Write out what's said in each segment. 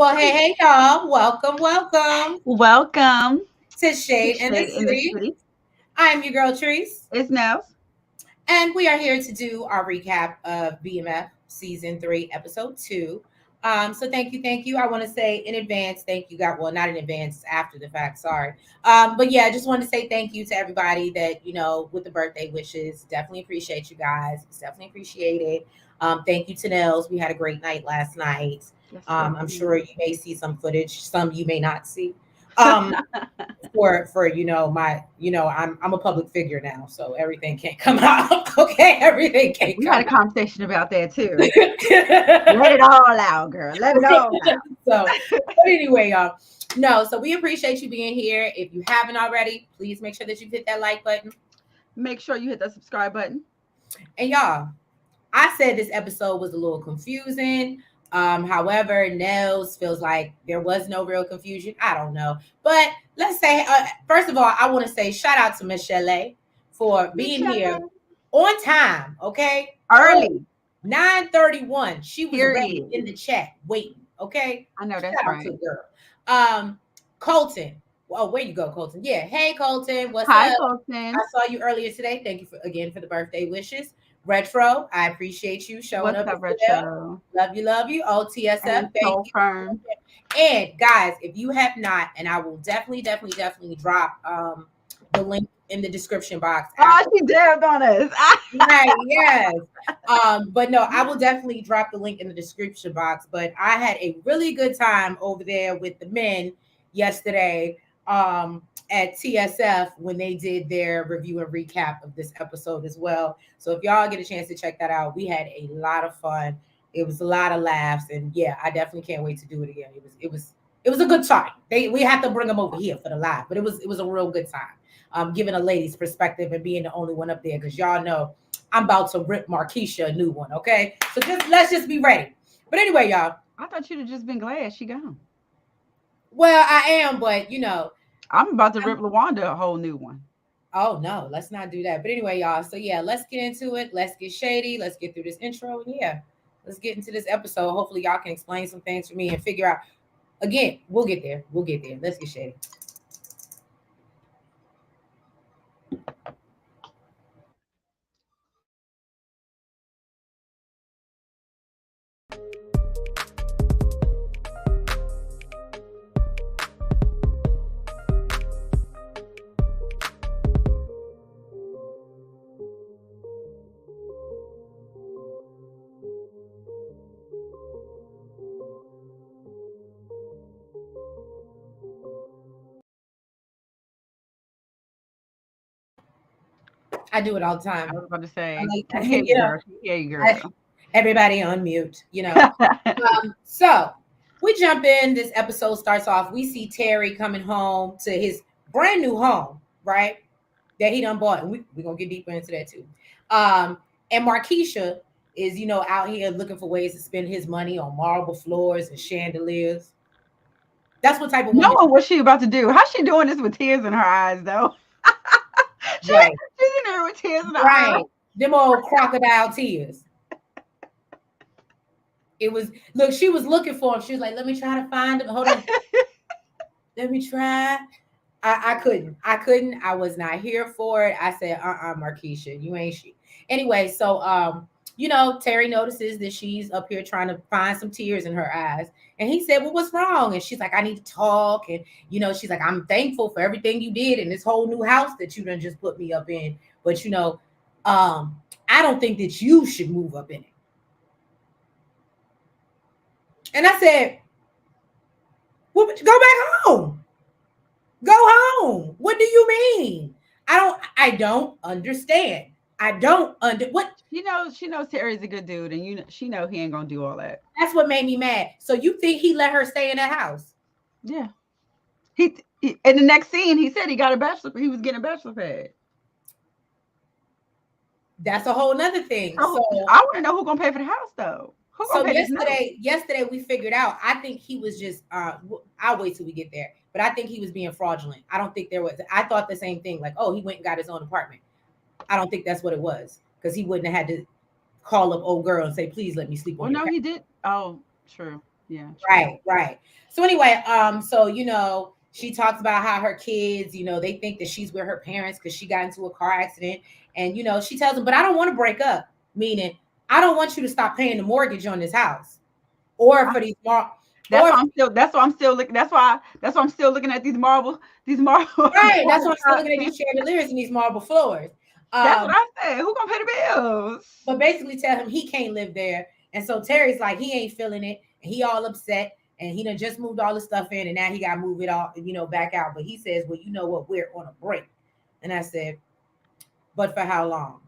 Well, hey, y'all. Welcome Welcome to to Shade in the Shade in the City. City. I'm your girl, Treese, It's Nels. and we are here to do our recap of BMF Season 3, Episode 2. So thank you. I want to say in advance, thank you, God. Well, not in advance, after the fact, sorry. But yeah, I just want to say thank you to everybody that, with the birthday wishes. Definitely appreciate you guys. It's definitely appreciated. Thank you to Nels. We had a great night last night. Yes, I'm sure sir. you may see some footage, some you may not see. Um, for my I'm a public figure now, so everything can't come out. Okay, everything can't We had come a conversation about that too. Let out. it all out, girl. Let it all out. But anyway, y'all, no, so we appreciate you being here. If you haven't already, please make sure that you hit that like button. Make sure you hit that subscribe button. And y'all, I said this episode was a little confusing. However, Nels feels like there was no real confusion. I don't know. But let's say, first of all, I want to say shout out to Michelle for being here Michelle. on time, okay? Early, Early. 9:31. She was ready Period. in the chat waiting, okay? I know that's Shout out to right. the girl. Colton. Oh, where you go, Colton? Yeah. Hey, Colton. What's Hi, up? I Colton. saw you earlier today. Thank you again for the birthday wishes. Retro, I appreciate you showing What's up as up, well. Retro? Love you. OTSF, And thank Soul you. Firm. And guys, if you have not, and I will definitely drop the link in the description box Oh, after. she dabbed on us. Right, yes. But no, I will definitely drop the link in the description box. But I had a really good time over there with the men yesterday at TSF when they did their review and recap of this episode as well. So if y'all get a chance to check that out, we had a lot of fun. It was a lot of laughs, and yeah, I definitely can't wait to do it again. It was a good time. We had to bring them over here for the live, but it was a real good time. Giving a lady's perspective and being the only one up there because y'all know I'm about to rip Markeisha a new one. Okay, so let's just be ready. But anyway, y'all. I thought you'd have just been glad she gone. Well, I am, but I'm about to I'm, rip Lawanda a whole new one. oh no, let's not do that. But anyway, y'all. So yeah, let's get into it. Let's get shady. Let's get through this intro, and yeah, let's get into this episode. Hopefully, y'all can explain some things for me and figure out. Again, we'll get there. We'll get there. Let's get shady. I do it all the I time. was about to I'm say, like, she hear you, girl. She hear you, I, girl. everybody on mute. So we jump in. This episode starts off. We see Terry coming home to his brand new home, right? That he done bought. And we're gonna get deeper into that too. And Markeisha is, out here looking for ways to spend his money on marble floors and chandeliers. That's what type of woman Knowing what she about to do. How's she doing this with tears in her eyes, though? she, right. she's in there with tears in her eyes. Right. Them old crocodile tears. It was look, she was looking for him. She was like, let me try to find him. Hold on. Let me try. I couldn't. I couldn't. I was not here for it. I said, Markeisha, you ain't she. Anyway, so Terry notices that she's up here trying to find some tears in her eyes. And he said, well, what's wrong? And she's like, I need to talk. And she's like, I'm thankful for everything you did in this whole new house that you done just put me up in. But I don't think that you should move up in it. And I said, well, go back home. Go home. What do you mean? I don't understand. I don't under what She knows Terry's a good dude, and she know he ain't gonna do all that. that's what made me mad. So you think he let her stay in that house? Yeah. He in the next scene, he said he got a bachelor. He was getting a bachelor pad. That's a whole nother thing. So So I want to know who gonna pay for the house though. Who gonna so pay this note? yesterday we figured out. I think he was just I'll wait till we get there. But I think he was being fraudulent. I don't think there was I thought the same thing, like, oh, he went and got his own apartment. I don't think that's what it was. Because he wouldn't have had to call up old girl and say, please let me sleep on Well, your no, couch. he did. Oh, true. Yeah, true. Right. So anyway, so she talks about how her kids, they think that she's with her parents because she got into a car accident, and she tells them, but I don't want to break up, meaning I don't want you to stop paying the mortgage on this house, or I, for these mar, that's or why I'm still. That's why I'm still looking. That's why I'm still looking at these marble. These marble. right. That's why I'm still countertops, looking at man. these chandeliers and these marble floors. That's what Um, I said. Who gonna pay the bills? but basically tell him he can't live there. And so Terry's like, he ain't feeling it, and he all upset, and he done just moved all the stuff in, and now he got to move it all, back out. But he says, well, you know what, we're on a break. And I said, but for how long?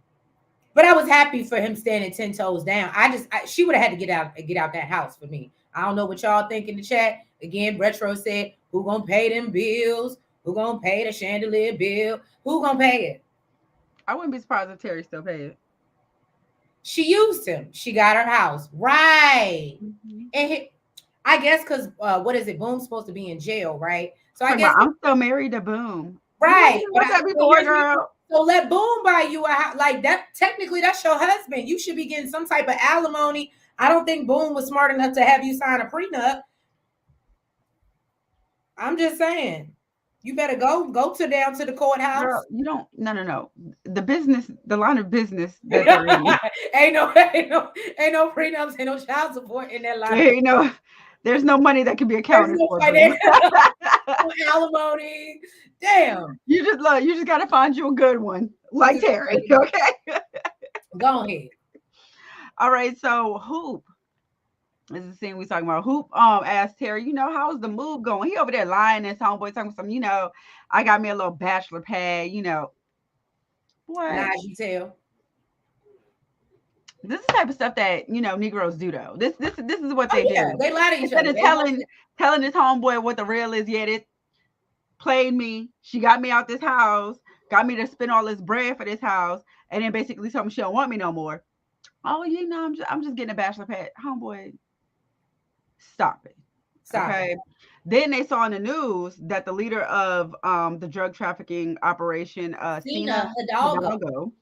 But I was happy for him standing 10 toes down. She would have had to get out that house for me. I don't know what y'all think in the chat. Again, Retro said, who gonna pay them bills? Who gonna pay the chandelier bill? Who gonna pay it? I wouldn't be surprised if Terry still paid it. She used him. She got her house. Right. Mm-hmm. And I guess because what is it? Boom's supposed to be in jail, right? So I Talking guess about I'm still married to Boom. You right. wasn't But with that so before, girl. let Boom buy you a house like that. Technically, that's your husband. You should be getting some type of alimony. I don't think Boom was smart enough to have you sign a prenup. I'm just saying. You better go to down to the Girl, courthouse. you don't. No, no, no. The business, the line of business that they're in. ain't no prenups, ain't no child support in that line. You know, there's no money that can be There's accounted no for, Boom. financial alimony. Damn. You just look. You just gotta find you a good one, like Terry. Okay. Go ahead. All right. So Hoop. This is the scene we talking about. Hoop asked Terry, how's the move going? He over there lying his homeboy talking some, I got me a little bachelor pad. What? Nah, you tell. This is the type of stuff that Negroes do though. This is what Oh they yeah, do. they lie to each Instead other. of They want telling this homeboy what the real is, yet it played me. She got me out this house, got me to spend all this bread for this house, and then basically told me she don't want me no more. Oh, I'm just getting a bachelor pad, homeboy. Stop it. stop it. Okay. Then they saw in the news that the leader of the drug trafficking operation, Cena Cena Hidalgo. Hidalgo,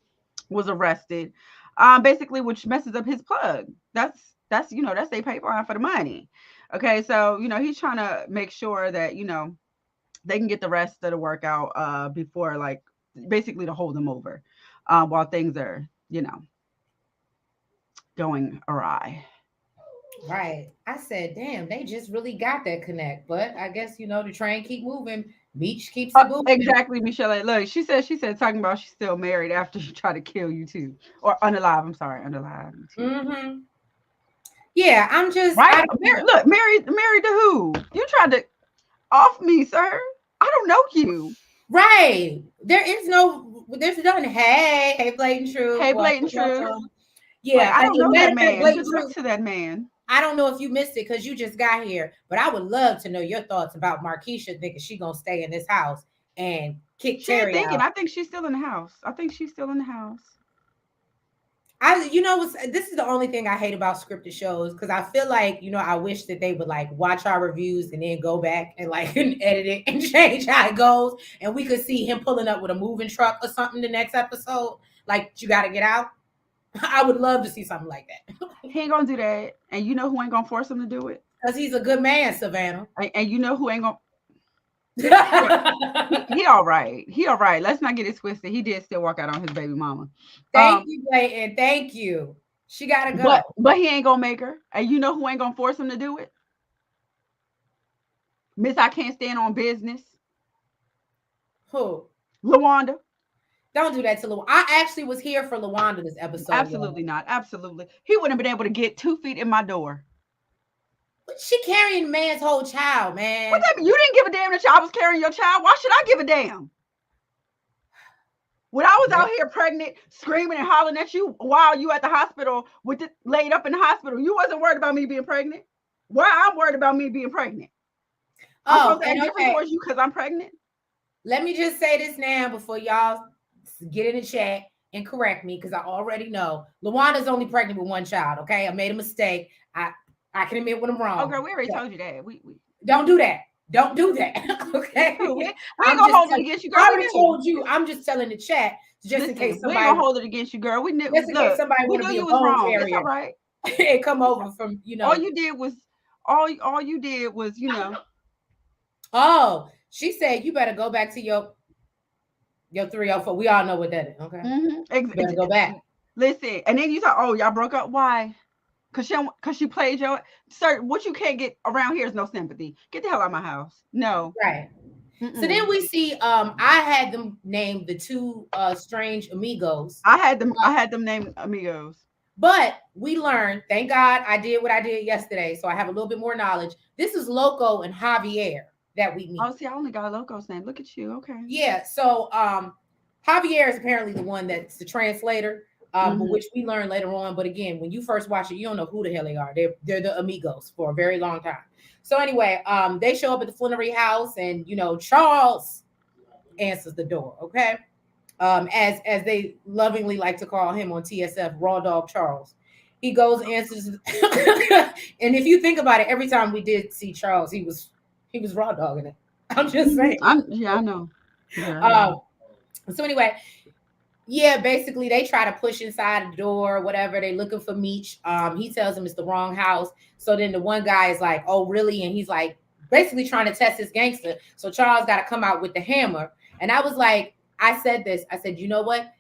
was arrested. Basically, which messes up his plug. That's they pay for the money. Okay, so he's trying to make sure that they can get the rest of the workout before like basically to hold them over while things are going awry. Right. I said, damn, they just really got that connect. But I guess the train keep moving. Beach keeps it moving. Exactly, Michelle. Look, she said talking about she's still married after she tried to kill you too, or unalive. I'm sorry, unalive you too. Mm-hmm. Yeah, Right? I don't know. Look, married to who? You tried to off me, sir. I don't know you. Right. There's none. Hey, blatant truth. Hey, Well, blatant truth. Like yeah, I don't know matter that of fact, man. blatant Good luck truth. to that man. I don't know if you missed it because you just got here, but I would love to know your thoughts about Markeisha thinking she gonna stay in this house and kick She ain't Terry thinking. out. I think she's still in the house. I think she's still in the house. This is the only thing I hate about scripted shows because I feel like I wish that they would like watch our reviews and then go back and like and edit it and change how it goes, and we could see him pulling up with a moving truck or something the next episode. Like you got to get out. I would love to see something like that He ain't gonna do that, and you know who ain't gonna force him to do it. because he's a good man, Savannah. And you know who ain't gonna. Thank He all right. He all right. Let's not get it twisted. He did still walk out on his baby mama. Um, you, Clayton. Thank you. She gotta go. but he ain't gonna make her. And you know who ain't gonna force him to do it? Miss I can't stand on business. Who? LaWanda. Don't do that to Lawanda. I actually was here for Lawanda this episode. Absolutely not. Absolutely. He wouldn't have been able to get 2 feet in my door. She carrying man's whole child, man. What that mean? You didn't give a damn that I was carrying your child. Why should I give a damn? When I was out here pregnant, screaming and hollering at you while you at the hospital with it laid up in the hospital, you wasn't worried about me being pregnant. Why I'm worried about me being pregnant? I'm supposed to act different towards you because I'm pregnant. Let me just say this now before y'all get in the chat and correct me because I already know Lawanda's only pregnant with one child. Okay, I made a mistake. I can admit when I'm wrong. Oh, girl, we already told you that. We don't do that. Don't do that. Okay. we ain't gonna hold it against you, girl. I already told you. I'm just telling the chat just in case somebody. We ain't gonna hold it against you, girl. Just in case somebody want to be a bone carrier. It's all right. It come over from All you did was All you did was, Oh, she said you better go back to your 304. We all know what that is. Okay, mhm, you better go back. listen, and then you thought, oh, y'all broke up. Why? Cause she played your sir. What you can't get around here is no sympathy. Get the hell out of my house. No. Right. So then Mm-mm. we see I had them named the two strange amigos. I had them named amigos. But we learned, thank God I did what I did yesterday. So I have a little bit more knowledge. This is Loco and Javier that we Oh, meet. see, I only got Loco's name. Look at you. Okay. Yeah. So Javier is apparently the one that's the translator, but Hmm. which we learn later on. But again, when you first watch it, you don't know who the hell they are. They're the amigos for a very long time. So anyway, they show up at the Flannery house, and Charles answers the door. Okay, as they lovingly like to call him on TSF, Raw Dog Charles. He goes answers, and if you think about it, every time we did see Charles, he was raw dogging it. I'm just saying. Yeah, I know. Yeah, I know. Um, so anyway, yeah, basically they try to push inside the door, whatever. They looking for Meech. He tells them it's the wrong house. So then the one guy is like, "Oh, really?" And he's like, basically trying to test his gangster. So Charles got to come out with the hammer. And I was like, I said this. I said, you know what?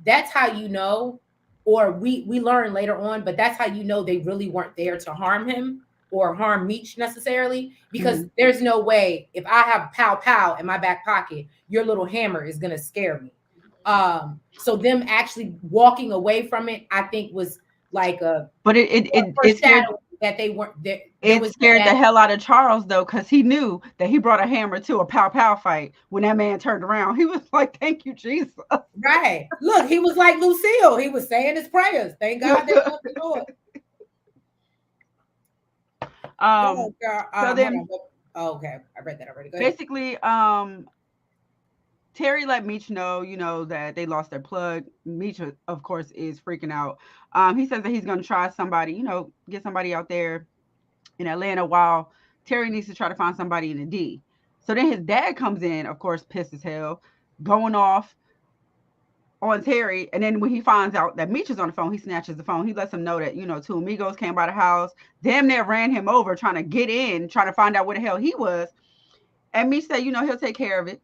That's how you know, or we learn later on, but that's how you know they really weren't there to harm him or harm Meech necessarily, because Mhm. there's no way if I have pow pow in my back pocket, your little hammer is gonna scare me. So them actually walking away from it, I think was like a But it scared foreshadowing that they weren't there. There it was no scared the bad. hell out of Charles though, because he knew that he brought a hammer to a pow pow fight. When that man turned around, he was like, "Thank you, Jesus." Right. Look, he was like Lucille. He was saying his prayers. Thank God they love the Lord. Go ahead, um. girl. So Hold then, on. Oh, okay. I read that already. Go ahead. basically, Terry let Meech know, that they lost their plug. Meech, of course, is freaking out. He says that he's going to try somebody, get somebody out there in Atlanta while Terry needs to try to find somebody in the D. So then his dad comes in, of course, pissed as hell, going off on Terry. And then when he finds out that Meech is on the phone, he snatches the phone. He lets him know that, two amigos came by the house, damn near ran him over, trying to get in, trying to find out where the hell he was. And Meech said, he'll take care of it.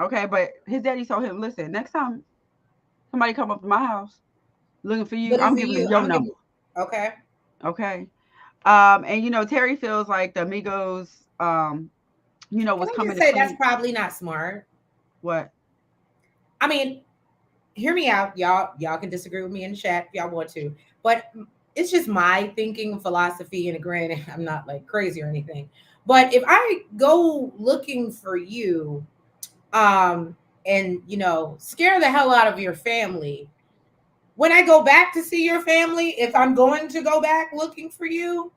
Okay, but his daddy told him, listen, next time somebody come up to my house looking for you, Looking I'm for giving them you. your I'm gonna give number. you. Okay. Okay. And Terry feels like the amigos, Can was I coming just to say that's clean probably not smart? what? I mean, hear me out, y'all. Y'all can disagree with me in the chat if y'all want to, but it's just my thinking philosophy. And granted, I'm not like crazy or anything. But if I go looking for you, and scare the hell out of your family, when I go back to see your family, if I'm going to go back looking for you,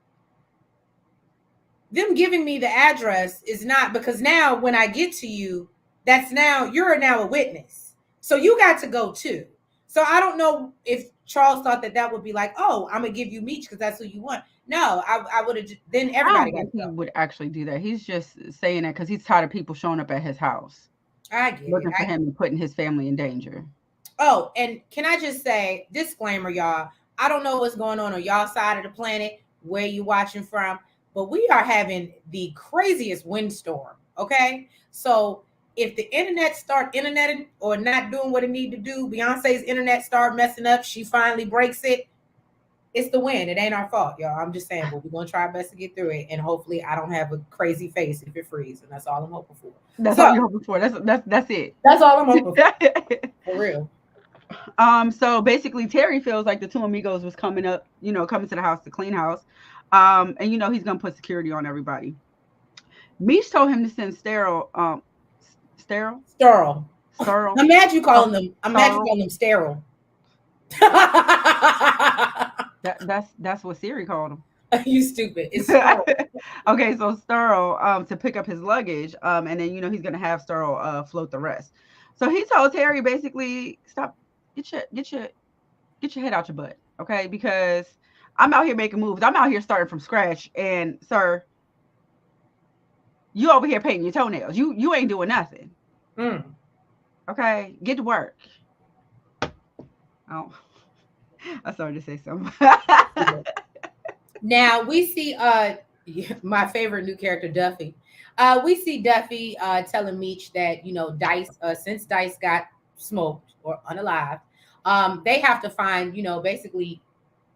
them giving me the address is not, because now when I get to you, you're now a witness. So you got to go too. So I don't know if Charles thought that would be like, oh, I'm gonna give you Meech because that's who you want. No, I would have. Then I everybody don't got think to he go. would actually do that. He's just saying that because he's tired of people showing up at his house I get it. looking for him and putting his family in danger. Oh, and can I just say, disclaimer, y'all. I don't know what's going on y'all side of the planet, where you watching from, but we are having the craziest windstorm. Okay, so if the internet start internet or not doing what it need to do, Beyonce's internet start messing up. She finally breaks it. It's the wind. It ain't our fault, y'all. I'm just saying, but we're gonna try our best to get through it, and hopefully, I don't have a crazy face if it freezes, and that's all I'm hoping for. That's all So you're hoping for. That's it. that's all I'm hoping for real. So basically Terry feels like the two amigos was coming up, coming to the house to clean house. And he's gonna put security on everybody. Meech told him to send sterile, Sterile. sterile, I'm mad you calling oh, them. I'm mad you sterile. calling them sterile. That's what Siri called him. You stupid. It's sterile. Okay, so Sterl, to pick up his luggage, and then he's gonna have Sterl float the rest. So he told Terry basically, stop, get your head out your butt, okay? Because I'm out here making moves. I'm out here starting from scratch, and sir, you over here painting your toenails. You ain't doing nothing, Mm. okay? Get to work. Oh, I started to say something. Now we see Yeah, my favorite new character, Duffy. We see Duffy telling Meech that Dice, since Dice got smoked or unalive, they have to find basically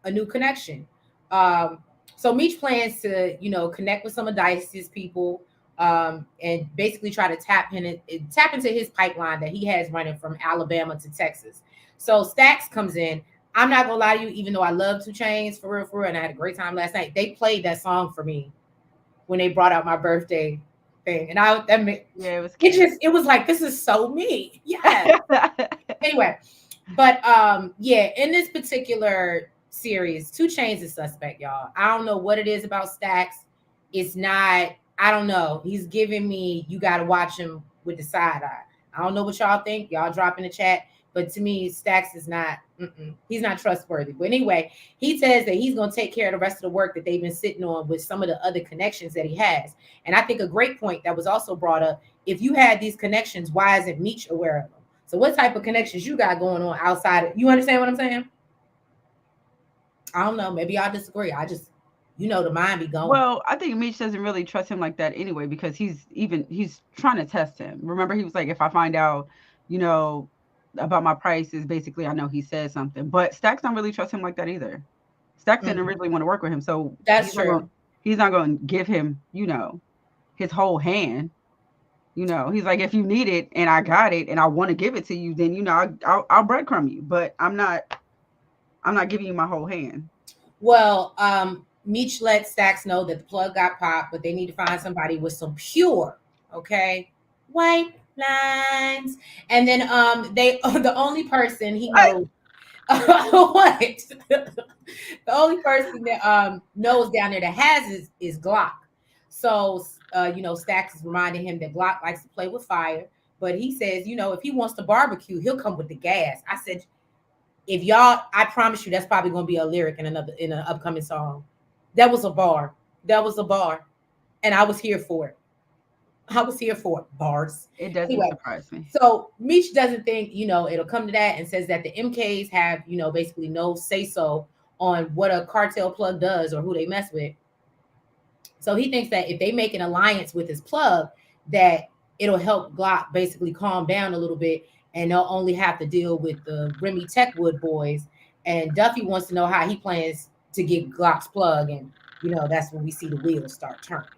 a new connection. Um, so Meech plans to connect with some of Dice's people, and basically try to tap into his pipeline that he has running from Alabama to Texas. So Stacks comes in. I'm not gonna lie to you, even though I love Two Chains for real, and I had a great time last night. They played that song for me when they brought out my birthday thing, and Yeah, it was it cute. just it was like, this is so me. Yeah. Anyway, but yeah, in this particular series, Two Chains is suspect, y'all. I don't know what it is about Stacks. It's not. I don't know. He's giving me. You got to watch him with the side eye. I don't know what y'all think. Y'all drop in the chat. But to me, Stacks is not. He's not trustworthy. But anyway, he says that he's going to take care of the rest of the work that they've been sitting on with some of the other connections that he has. And I think a great point that was also brought up: if you had these connections, why isn't Meech aware of them? So what type of connections you got going on outside of, you understand what I'm saying? I don't know. Maybe I disagree. I just, the mind be going. Well, I think Meech doesn't really trust him like that anyway because he's trying to test him. Remember, he was like, if I find out, you know, about my prices, basically, I know he said something. But Stacks don't really trust him like that either. Stacks didn't Mm, originally want to work with him, so that's true. he's not going to give him, his whole hand. He's like, if you need it and I got it and I want to give it to you, then I'll breadcrumb you. But I'm not giving you my whole hand. Well, Meech let Stacks know that the plug got popped, but they need to find somebody with some pure, okay, white lines. And then they the only person he What? knows what the only person that knows down there that has is Glock. So Stacks is reminding him that Glock likes to play with fire, but he says, if he wants to barbecue, he'll come with the gas. I said, if y'all, I promise you, that's probably going to be a lyric in an upcoming song. That was a bar. That was a bar, and I was here for it. I was here for it. Bars. It doesn't Anyway, surprise me. so Meech doesn't think it'll come to that, and says that the MKs have basically no say so on what a cartel plug does or who they mess with. So he thinks that if they make an alliance with his plug, that it'll help Glock basically calm down a little bit, and they'll only have to deal with the Remy Techwood boys. And Duffy wants to know how he plans to get Glock's plug, and that's when we see the wheels start turning.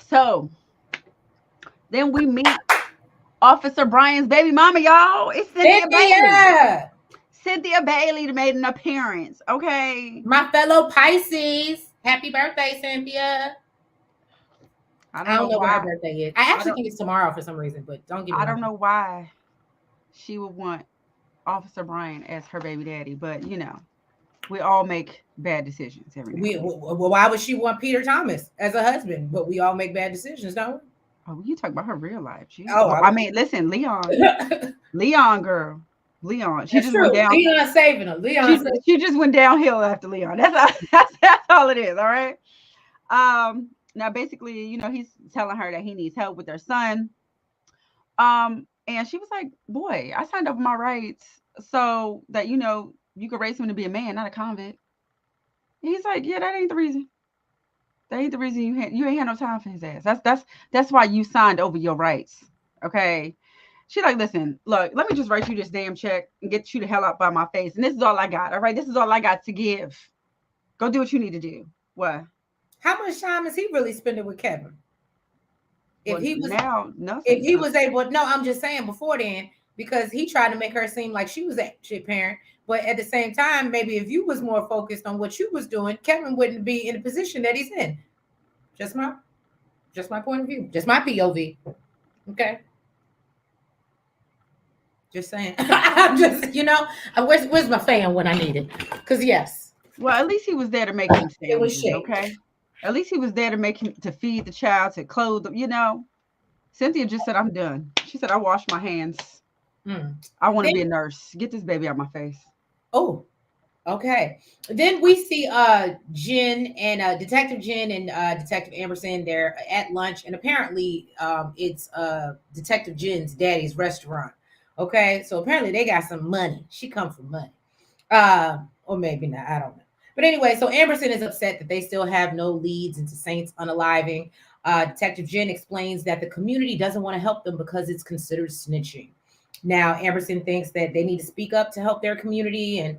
So then we meet Officer Brian's baby mama, y'all. It's Cynthia Bailey. Cynthia, Cynthia Bailey made an appearance. Okay. my fellow Pisces, happy birthday, Cynthia. I I don't don't know know when her why. birthday is. I I actually don't think it's tomorrow for some reason, but don't give me I my. don't know why she would want Officer Brian as her baby daddy, but we all make bad decisions every now and then. Why would she want Peter Thomas as a husband? But we all make bad decisions, don't we? Oh, you talk about her real life. She Oh, oh, I mean, listen, Leon. Leon girl. Leon. She that's just went true. down. Leon saving her. Leon saving. She just went downhill after Leon. That's all, that's all it is, all right? Now basically, he's telling her that he needs help with their son. And she was like, "Boy, I signed up for my rights so that you could raise him to be a man, not a convict." And he's like, "Yeah, that ain't the reason. That ain't the reason you ain't had no time for his ass. That's why you signed over your rights." Okay. She like, listen, look, let me just write you this damn check and get you the hell out by my face. And this is all I got. All right. This is all I got to give. Go do what you need to do. What? How much time is he really spending with Kevin? If Well, he was, now if nothing. he Cause was able, no, I'm just saying before then, because he tried to make her seem like she was a shit parent. But at the same time, maybe if you was more focused on what you was doing, Kevin wouldn't be in the position that he's in. Just my, just my point of view. Just my POV. Okay. Just saying. I'm just, where's my fan when I need it? Because yes, well, at least he was there to make him stay it on was duty. shit. Okay. At least he was there to make him to feed the child, to clothe them. Cynthia just said, "I'm done." She said, "I wash my hands. Mm. I want to be a Then, nurse. Get this baby out my face." oh, okay. Then we see Jen and Detective Jen and Detective Amberson. They're at lunch, and apparently it's Detective Jen's daddy's restaurant. Okay, so apparently they got some money. She come from money. Or maybe not. I don't know. But anyway, so Amberson is upset that they still have no leads into Saints unaliving. Detective Jen explains that the community doesn't want to help them because it's considered snitching. Now, Amberson thinks that they need to speak up to help their community. And,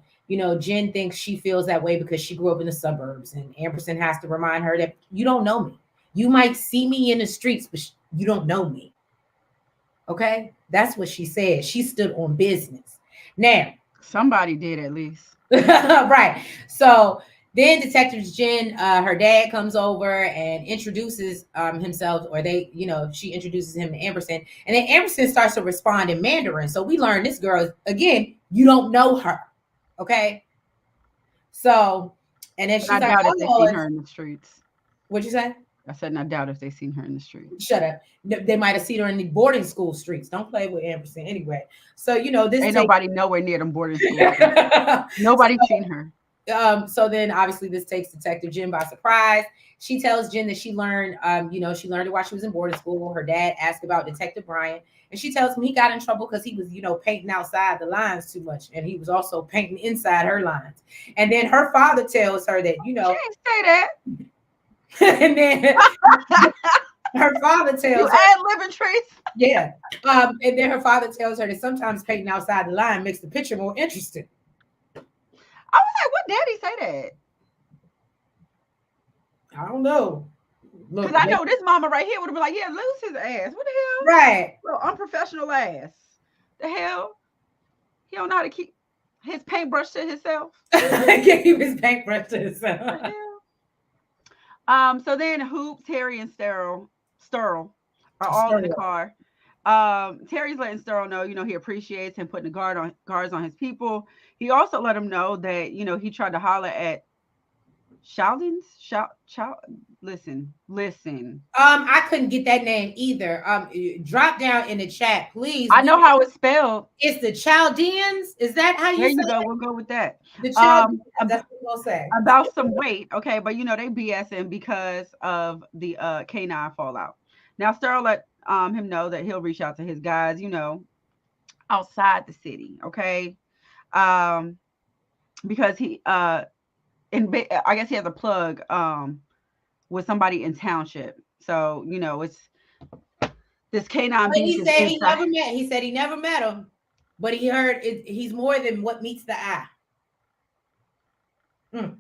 Jen thinks she feels that way because she grew up in the suburbs. And Amberson has to remind her that you don't know me. You might see me in the streets, but you don't know me. Okay? That's what she said. She stood on business. Now, Somebody did at least. right. So then Detective Jen, her dad comes over and introduces himself, or she introduces him to Amberson, and then Amberson starts to respond in Mandarin. So we learn this girl again. You don't know her, okay? So, and then I she's like, doubt if they "Oh, seen her in the streets. what'd you say?" I said, I doubt if they seen her in the streets. Shut up. They might have seen her in the boarding school streets. Don't play with Amberson anyway. So this Ain't takes. nobody nowhere near them boarding schools. Nobody seen her. So then obviously this takes Detective Jen by surprise. She tells Jen that she learned, she learned it while she was in boarding school. Her dad asked about Detective Brian, and she tells him he got in trouble because he was, painting outside the lines too much, and he was also painting inside her lines. And then her father tells her that, She ain't say that. and then her father tells You her, add living trees. yeah, and then her father tells her that sometimes painting outside the line makes the picture more interesting. I was like, what daddy say I don't know. that? Because I know this mama right here would have been like, yeah, lose his ass. What the hell? Right. Little unprofessional ass. The hell? He don't know how to keep his paintbrush to himself. Gave his paintbrush to himself. So then Hoop, Terry, and Sterl are all in the car. Terry's letting Sterl know, he appreciates him putting the guards on his people. He also let him know that, he tried to holler at Sheldon's. Listen. I couldn't get that name either. Drop down in the chat, please. I know how it's spelled. It's the Chaldeans. Is that how you There say you go. it? We'll go with that. The Chaldeans. That's what we'll say. About some weight, okay, but they BSing because of the canine fallout. Now Sterl let him know that he'll reach out to his guys, outside the city, okay? Because he I guess he has a plug with somebody in township. So, it's this canine beast. He said he said he never met him, but he heard he's more than what meets the eye. Well,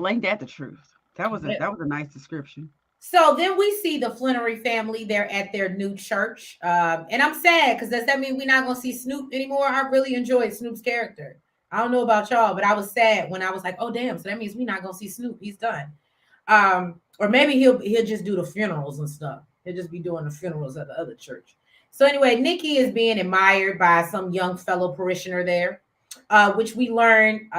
ain't that the truth? That was a nice description. So then we see the Flannery family. They're at their new church, and I'm sad because does that mean we're not gonna see Snoop anymore? I really enjoyed Snoop's character. I don't know about y'all, but I was sad when I was like, oh damn, so that means we're not gonna see Snoop. He's done. Or maybe he'll just do the funerals and stuff. He'll just be doing the funerals at the other church. So anyway, Nikki is being admired by some young fellow parishioner there, which we learned.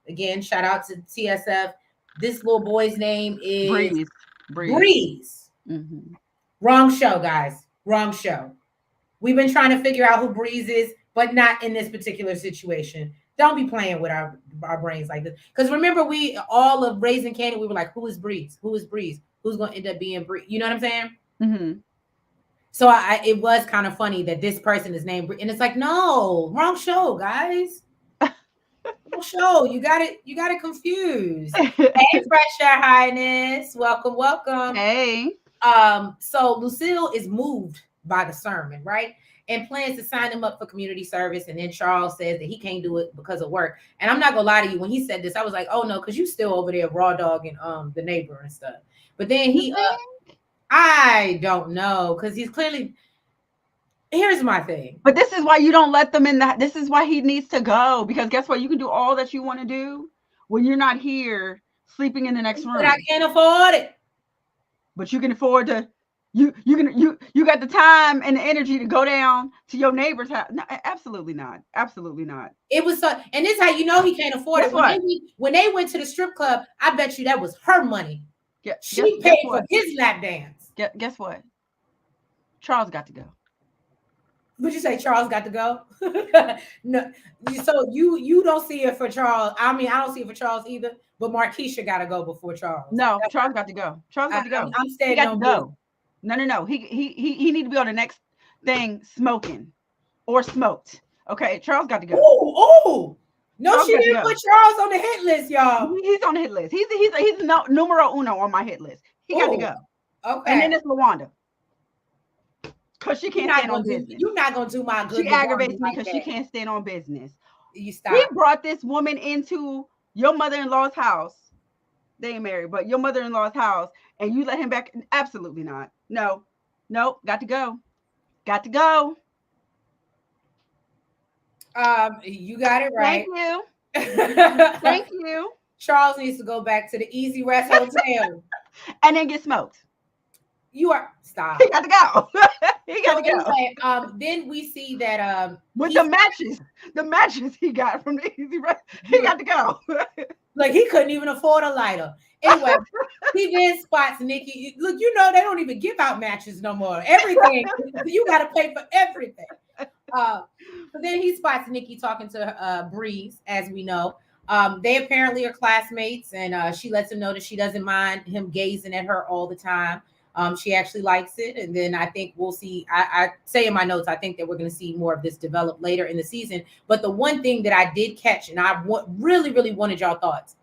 Again, shout out to TSF. This little boy's name is Breeze. Mm-hmm. Wrong show, guys. Wrong show. We've been trying to figure out who Breeze is, but not in this particular situation. Don't be playing with our brains like this. Because remember, we all of Raising Candy, we were like, who is Breeze? Who is Breeze? Who's going to end up being Breeze? You know what I'm saying? Mm-hmm. So it was kind of funny that this person is named Breeze. And it's like, no, wrong show, guys. Wrong show. You got it confused. Hey, Fresh Your Highness. Welcome. Hey. So Lucille is moved by the sermon, right? And plans to sign him up for community service. And then Charles says that he can't do it because of work. And I'm not gonna lie to you, when he said this, I was like, oh no, because you still over there raw dogging the neighbor and stuff. But then he I don't know, because he's clearly, here's my thing. But this is why you don't let them in this is why he needs to go. Because guess what? You can do all that you want to do when you're not here sleeping in the next room. But I can't afford it. But you can afford to you got the time and the energy to go down to your neighbor's house. No, absolutely not. Absolutely not. It was so, and this is how you know he can't afford it. When they went to the strip club, I bet you that was her money. She paid for his lap dance. Guess what? Charles got to go. Would you say Charles got to go? No. So you don't see it for Charles. I mean, I don't see it for Charles either. But Marquisha got to go before Charles. No, Charles got to go. Charles got to go. I'm staying on go. No. He need to be on the next thing smoking or smoked. Okay, Charles got to go. Oh. No, Charles she got to didn't go. put Charles on the hit list, y'all. He's on the hit list. He's no, numero uno on my hit list. He got to Oh, go. And then okay. it's Lawanda because she You're can't not stand on gonna do. business. You're not gonna do my She good Lawanda aggravates me like because she that. can't stand on business. You He stop. brought this woman into your mother-in-law's house. They ain't married, but your mother-in-law's house, and you let him back? Absolutely not. No, nope. Got to go. Got to go. You got it Thank right. you. Thank you. Charles needs to go back to the Easy Rest Hotel. And then get smoked. You are He stop. got to go. He got So to go. anyway, then we see that With he's the matches he got from the Easy Rest, he look, got to go. like he couldn't even afford a lighter. Anyway, he then spots Nikki. Look, you know they don't even give out matches no more. Everything you got to pay for everything. Uh, so then he spots Nikki talking to Breeze, as we know. They apparently are classmates, and she lets him know that she doesn't mind him gazing at her all the time. She actually likes it, and then I think we'll see. I say in my notes, I think that we're going to see more of this develop later in the season. But the one thing that I did catch, and I really, really wanted y'all thoughts.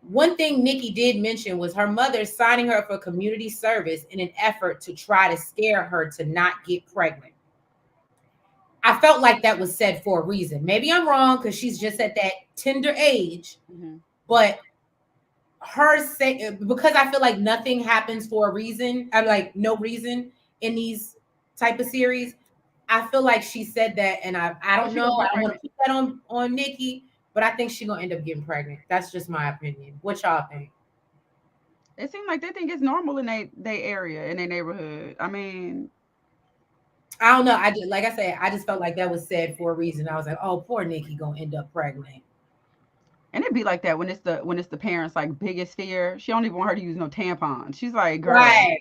One thing Nikki did mention was her mother signing her for community service in an effort to try to scare her to not get pregnant. I felt like that was said for a reason. Maybe I'm wrong because she's just at that tender age, but her say because I feel like nothing happens for a reason. I'm like no reason in these type of series. I feel like she said that, and I Oh, don't she know. gonna I get don't want pregnant. to put that on Nikki, but I think she's gonna end up getting pregnant. That's just my opinion. What y'all think? It seems like they think it's normal in they area, in their neighborhood. I mean, I don't know. I just like I said, I just felt like that was said for a reason. I was like, oh, poor Nikki gonna end up pregnant. and it'd be like that when it's the parents' like biggest fear. She don't even want her to use no tampons. She's like, girl, Right.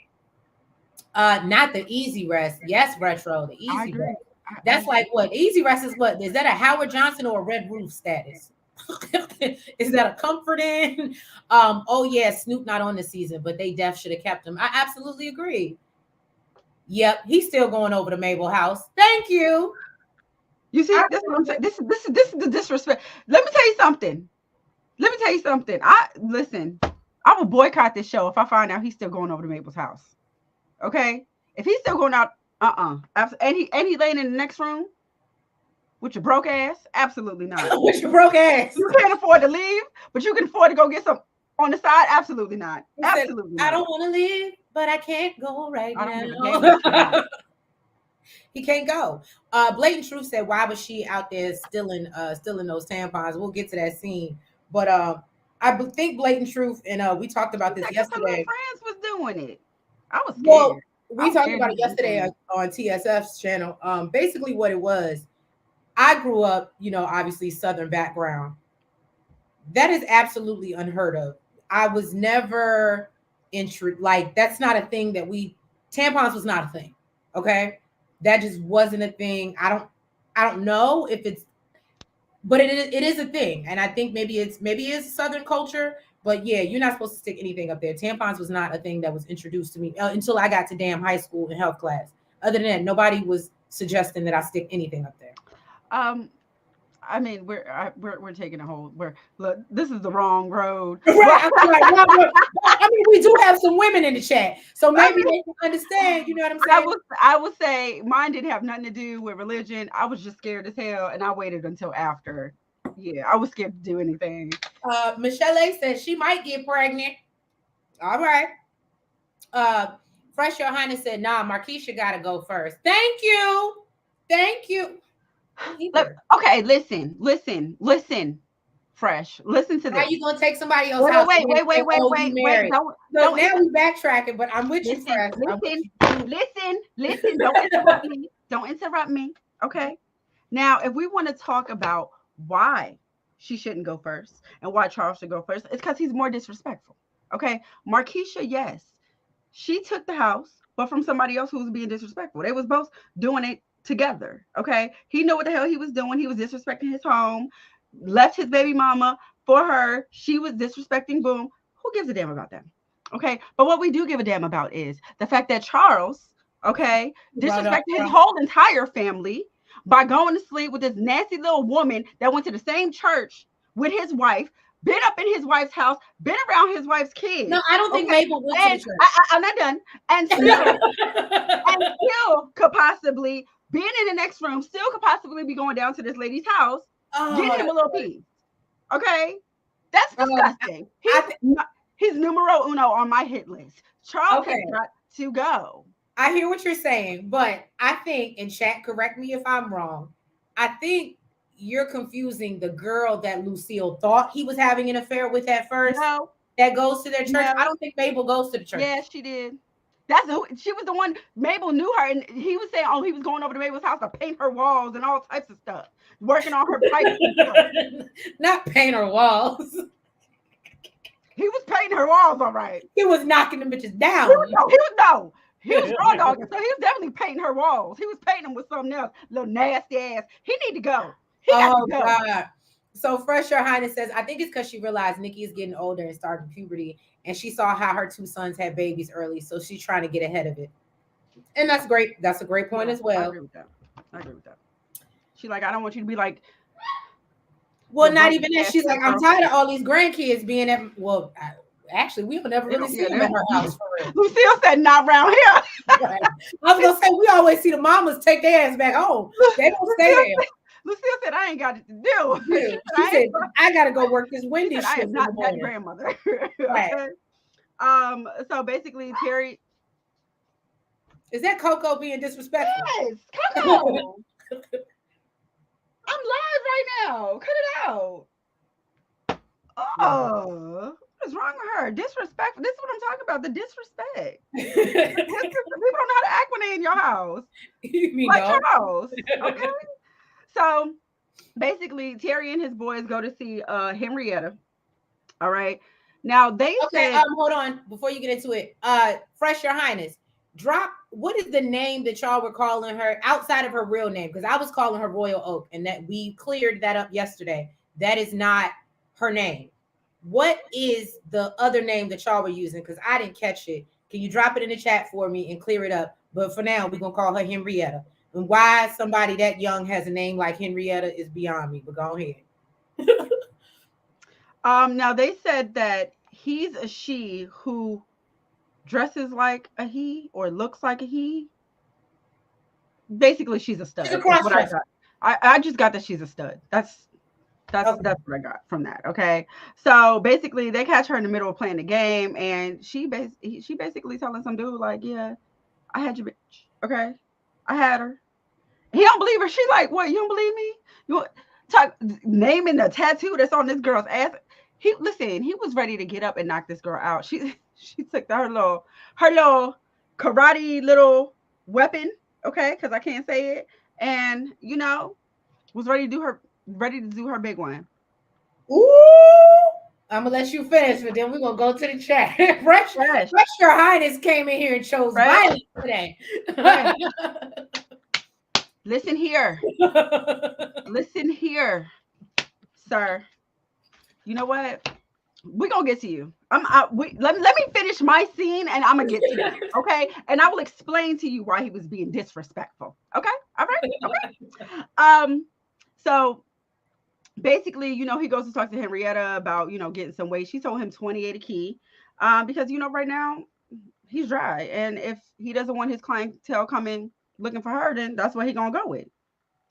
Not the easy rest. Yes, retro, the I easy agree. rest. I That's agree. like what easy rest is. What is that a Howard Johnson or a Red Roof status? Is that a comfort in? Oh yeah, Snoop not on this season, but they def should have kept him. I absolutely agree. Yep, he's still going over to Mabel House. Thank you. You see, that's what I'm saying. This is the disrespect. Let me tell you something. Let me tell you something. I listen. I will boycott this show if I find out he's still going over to Mabel's house. Okay, if he's still going out, and he laying in the next room with your broke ass, absolutely not. With your broke ass. You can't afford to leave, but you can afford to go get some on the side. Absolutely not. He said, Absolutely I not. don't want to leave, but I can't go right I don't give a damn what you now. got. He can't go. Blatant Truth said, why was she out there stealing those tampons? We'll get to that scene. But think Blatant Truth, and we talked She about this said because some of her yesterday. friends was doing it. I was Well, scared. I we was talked scared about he it was yesterday doing it. on TSF's channel. Basically what it was, I grew up, obviously Southern background. That is absolutely unheard of. I was never like that's not a thing that tampons was not a thing. Okay. That just wasn't a thing. I don't know if it's but it is a thing. And I think maybe it's Southern culture, but yeah, you're not supposed to stick anything up there. Tampons was not a thing that was introduced to me until I got to damn high school in health class. Other than that, nobody was suggesting that I stick anything up there. Um, I mean, we're taking a whole. We're look. This is the wrong road, Right. but I feel like, well, I mean, we do have some women in the chat, so I maybe mean, they can understand. You know what I'm I saying? will. I will say mine didn't have nothing to do with religion. I was just scared as hell, and I waited until after. Yeah, I was scared to do anything. Michelle A says she might get pregnant. All right. Uh, Fresh Your Highness said, nah, Markeisha got to go first. Thank you. Thank you. Look, Either. okay, listen. Fresh, listen to How this. you going to take somebody else's Wait, house wait, and then wait, say, wait, wait, oh, wait, you wait. married? Don't Look, now we backtracking, but I'm with you, listen, Fresh. I'm with listen, you. listen. Don't interrupt me. Don't interrupt me. Okay. Now, if we want to talk about why she shouldn't go first and why Charles should go first, it's because he's more disrespectful. Okay. Markeisha, yes, she took the house, but from somebody else who was being disrespectful. They was both doing it together. Okay. He knew what the hell he was doing. He was disrespecting his home, left his baby mama for her. She was disrespecting. Boom. Who gives a damn about that? Okay. But what we do give a damn about is the fact that Charles, okay, Brought up disrespected his whole entire family by going to sleep with this nasty little woman that went to the same church with his wife, been up in his wife's house, been around his wife's No, kids. I don't think Okay. Mabel went to the And church. I'm not done. And still could possibly being in the next room, still could possibly be going down to this lady's house, Oh, getting him a little piece. Okay. That's um, disgusting. I th- He's numero uno on my hit list. Charles has okay. got to go. I hear what you're saying, but I think, and chat, correct me if I'm wrong. I think you're confusing the girl that Lucille thought he was having an affair with at first No, that goes to their church. I no. don't think Mabel goes to the church. Yeah, she did. That's who she was the one. Mabel knew her, and he was saying, "Oh, he was going over to Mabel's house to paint her walls and all types of stuff, working on her pipes and stuff." Not paint her walls. He was painting her walls, all right. He was knocking them bitches He down. was no, he was no. He was raw dog, so he was definitely painting her walls. He was painting them with something else, little nasty ass. He need to go. He got Oh to go. God. So Fresh Your Highness says, I think it's because she realized Nikki is getting older and starting puberty, and she saw how her two sons had babies early, so she's trying to get ahead of it. And that's great. That's a great point as I well. agree with that. She like, I don't want you to be like, Well, not even that. She's like, I'm tired of all these grandkids being at. Well, actually, we don't never really see them at her house for real. Lucille said, not around here. Right. I was gonna say we always see the mamas take their ass back home. They don't stay there. Lucille said, I ain't got it to do. She said, I gotta go work this Wendy's I shift. am not that grandmother. Right. Okay. So basically, Terry. Is that Coco being disrespectful? Yes, Coco. I'm live right now. Cut it out. Oh, what is wrong with her? Disrespect. This is what I'm talking about. The disrespect. People don't know how to act when they in your house. You mean Like no? your house. Okay. So basically, Terry and his boys go to see Henrietta. All right. Now they Okay, said, hold on before you get into it. Fresh Your Highness, drop what is the name that y'all were calling her outside of her real name? Because I was calling her Royal Oak, and that we cleared that up yesterday. That is not her name. What is the other name that y'all were using? Because I didn't catch it. Can you drop it in the chat for me and clear it up? But for now, we're gonna call her Henrietta. And why somebody that young has a name like Henrietta is beyond me. But go ahead. now they said that he's a she who dresses like a he or looks like a he. Basically, she's a stud. She's a cross-dresser. I just got that she's a stud. That's what I got from that. Okay, so basically, they catch her in the middle of playing the game, and she basically telling some dude like, "Yeah, I had your bitch. Okay, I had her." He don't believe her. She like, "What? You don't believe me? You naming the tattoo that's on this girl's ass?" He was ready to get up and knock this girl out. She took her little karate little weapon, okay, because I can't say it, and was ready to do her big one. Ooh, I'm gonna let you finish, but then we're gonna go to the chat. Fresh Your Highness came in here and chose violence today. Listen here, sir. You know what? We're gonna get to you. Let me finish my scene and I'm gonna get to you. Okay. And I will explain to you why he was being disrespectful. Okay. All right. Okay. So basically, he goes to talk to Henrietta about, getting some weight. She told him 28 a key. Because right now he's dry. And if he doesn't want his clientele coming looking for her, then that's what he's gonna go with.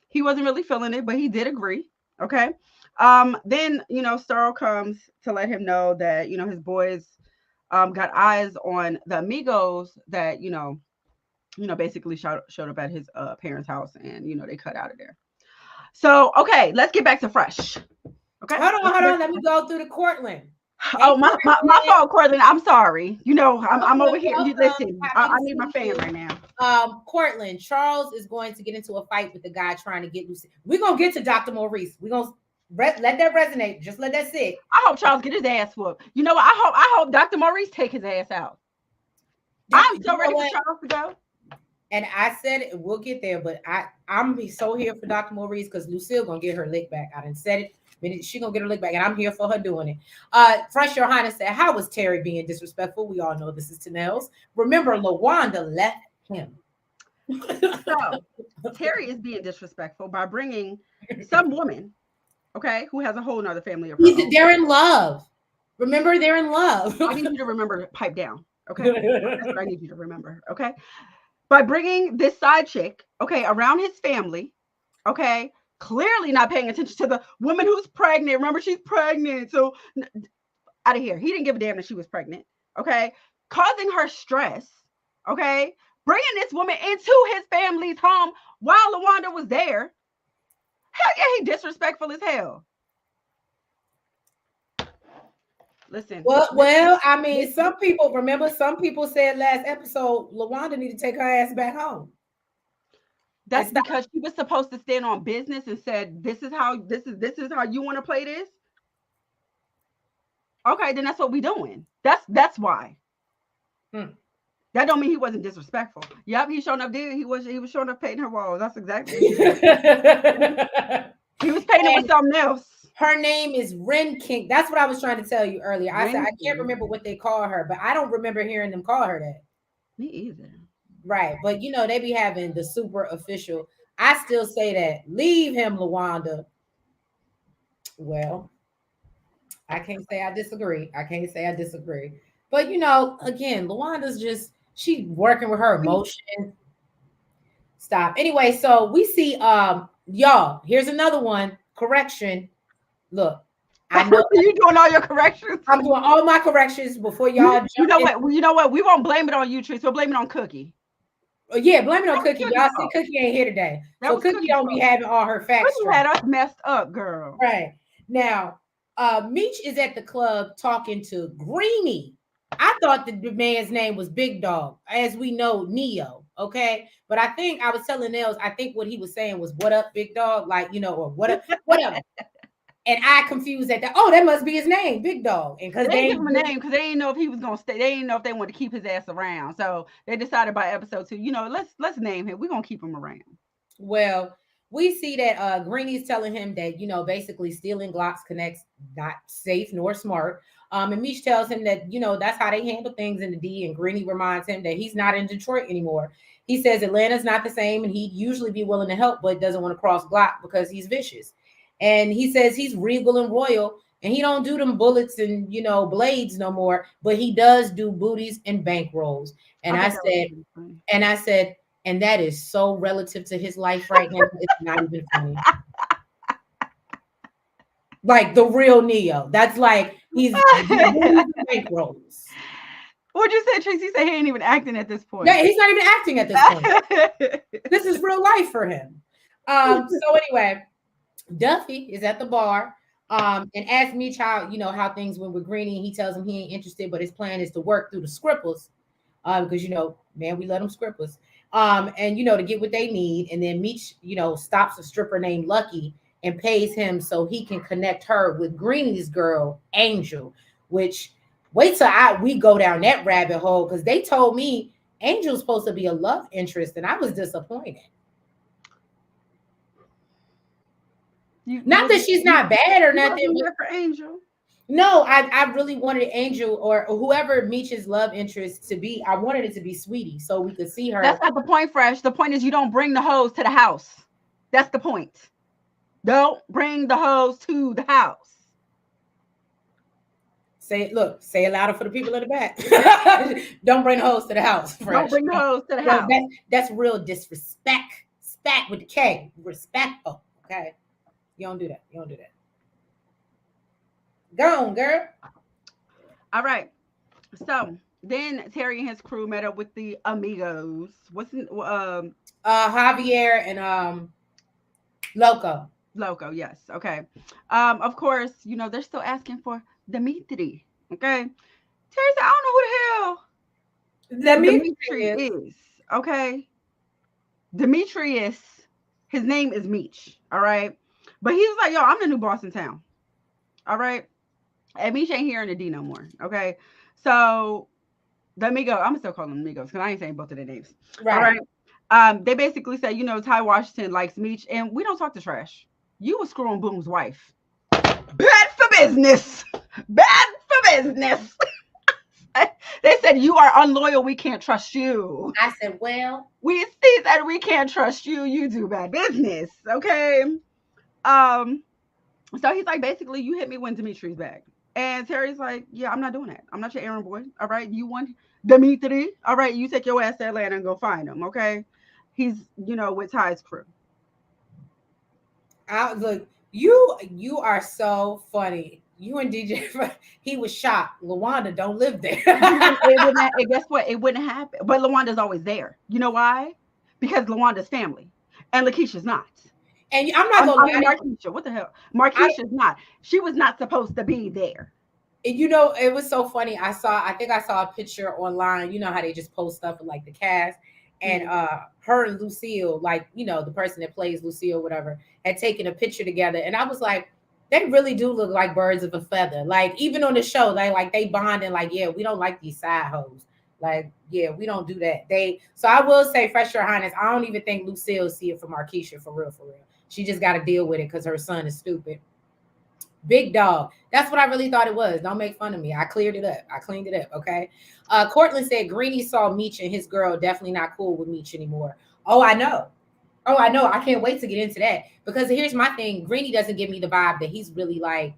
He wasn't really feeling it, but he did agree. Okay. Then Starl comes to let him know that his boys got eyes on the amigos that basically showed up at his parents' house, and they cut out of there. So okay, let's get back to Fresh. Okay, hold on. Let me go through the Cortland. Oh, my fault, Cortland. I'm sorry. I'm over here. Listen, I need my fan right now. Cortland, Charles is going to get into a fight with the guy trying to get Lucy. We're gonna get to Dr. Maurice. We're gonna let that resonate. Just let that sit. I hope Charles get his ass whooped. You know what? I hope Dr. Maurice take his ass out. I'm so ready for Charles to go. And I said we'll get there, but I'm be so here for Dr. Maurice because Lucille gonna get her lick back. I done said it. She gonna get her lick back, and I'm here for her doing it. Fresh Your Highness said, "How was Terry being disrespectful?" We all know this is Tanels. Remember, LaWanda left him. So Terry is being disrespectful by bringing some woman, okay, who has a whole nother family of her own. They're in love. Remember, they're in love. I need you to remember to pipe down, okay? That's what I need you to remember, okay? By bringing this side chick, okay, around his family, okay, clearly not paying attention to the woman who's pregnant. Remember, she's pregnant. So out of here. He didn't give a damn that she was pregnant, okay? Causing her stress, okay? Bringing this woman into his family's home while LaWanda was there. Hell yeah, he disrespectful as hell. Listen. Well, I mean, some people said last episode, LaWanda need to take her ass back home. That's because she was supposed to stand on business and said, this is how you want to play this. Okay, then that's what we doing. That's why. That don't mean he wasn't disrespectful. Yep, he showing up there. He was showing up painting her walls. That's exactly what he was painting with something else. Her name is Ren King. That's what I was trying to tell you earlier. I said I can't remember what they call her, but I don't remember hearing them call her that. Me either. Right, but they be having the super official. I still say that. Leave him, LaWanda. Well, I can't say I disagree. But again, LaWanda's she's working with her emotion. Stop. Anyway, so we see y'all. Here's another one. Correction. Look, I know you doing all your corrections. I'm doing all my corrections before y'all. You know what? We won't blame it on you, Tree. So blame it on Cookie. Yeah, blame it on Cookie. Y'all see, Cookie ain't here today, so Cookie don't be having all her facts. Cookie had us messed up, girl. Right now, Meech is at the club talking to Greenie. I thought the man's name was Big Dog, as we know, Neo. Okay, but I think I was telling Nels. I think what he was saying was "What up, Big Dog?" Like or what up, what up. And I confused that. Oh, that must be his name, Big Dog. And because they didn't give him a name because they didn't know if he was gonna stay. They didn't know if they wanted to keep his ass around. So they decided by episode 2, let's name him. We're gonna keep him around. Well, we see that Greenie's telling him that basically stealing Glocks connects not safe nor smart. And Meech tells him that that's how they handle things in the D. And Greenie reminds him that he's not in Detroit anymore. He says Atlanta's not the same, and he'd usually be willing to help, but doesn't want to cross Glock because he's vicious. And he says he's regal and royal, and he don't do them bullets and blades no more, but he does do booties and bankrolls. And I said, and that is so relative to his life right now, it's not even funny. Like the real Neo. That's like he's bankrolls. What'd you say, Tracy? He said he ain't even acting at this point. Yeah, he's not even acting at this point. This is real life for him. So anyway, Duffy is at the bar and asks Meech how things went with Greenie. He tells him he ain't interested, but his plan is to work through the scripples because man, we let them scripples and to get what they need. And then Meech stops a stripper named Lucky and pays him so he can connect her with Greenie's girl Angel. Which wait till we go down that rabbit hole, because they told me Angel's supposed to be a love interest, and I was disappointed. Not that she's not bad or nothing. For Angel. No, I really wanted Angel or whoever Meech's love interest to be. I wanted it to be Sweetie so we could see her. That's not the point, Fresh. The point is you don't bring the hoes to the house. That's the point. Don't bring the hoes to the house. Say it louder for the people in the back. Don't bring the hoes to the house. Fresh. Don't bring the hoes to the house. That's real disrespect. Spat with the K. Respectful. Okay. You don't do that. Go on, girl. All right. So then Terry and his crew met up with the amigos. Javier and Loco. Loco, yes. Okay. Of course, they're still asking for Dimitri. Okay. Terry said, I don't know who the hell Dimitri is. Okay. Demetrius, his name is Meech. All right. But he was like, yo, I'm the new boss in town. All right. And Meech ain't here in the D no more. Okay. So the Amigo, I'm gonna still call them Amigos because I ain't saying both of their names. Right. All right. They basically said, Ty Washington likes Meech, and we don't talk to trash. You was screwing Boom's wife. Bad for business. Bad for business. They said you are unloyal. We can't trust you. I said, well, We see that we can't trust you. You do bad business. Okay. Um. So he's like, basically, you hit me when Dimitri's back. And Terry's like, yeah, I'm not doing that. I'm not your errand boy. All right. You want Dimitri. All right. You take your ass to Atlanta and go find him. Okay. He's, with Ty's crew. look, you are so funny. You and DJ, he was shocked. Lawanda don't live there. And guess what? It wouldn't happen. But Lawanda's always there. You know why? Because Lawanda's family. And Lakeisha's not. And I'm not I gonna mean, lie. Markeisha. What the hell? I Markeisha's not. She was not supposed to be there. it was so funny. I think I saw a picture online. You know how they just post stuff with like the cast, and Mhm. her and Lucille, like the person that plays Lucille, whatever, had taken a picture together, and I was like, they really do look like birds of a feather. Like even on the show, they bond and like, yeah, we don't like these side hoes. Like, yeah, we don't do that. So I will say, Fresh Your Highness, I don't even think Lucille see it from Markeisha for real, for real. She just got to deal with it because her son is stupid. Big dog. That's what I really thought it was. Don't make fun of me. I cleared it up. I cleaned it up. Okay. Cortland said Greeny saw Meech and his girl. Definitely not cool with Meech anymore. Oh, I know. Oh, I know. I can't wait to get into that because here's my thing. Greeny doesn't give me the vibe that he's really like.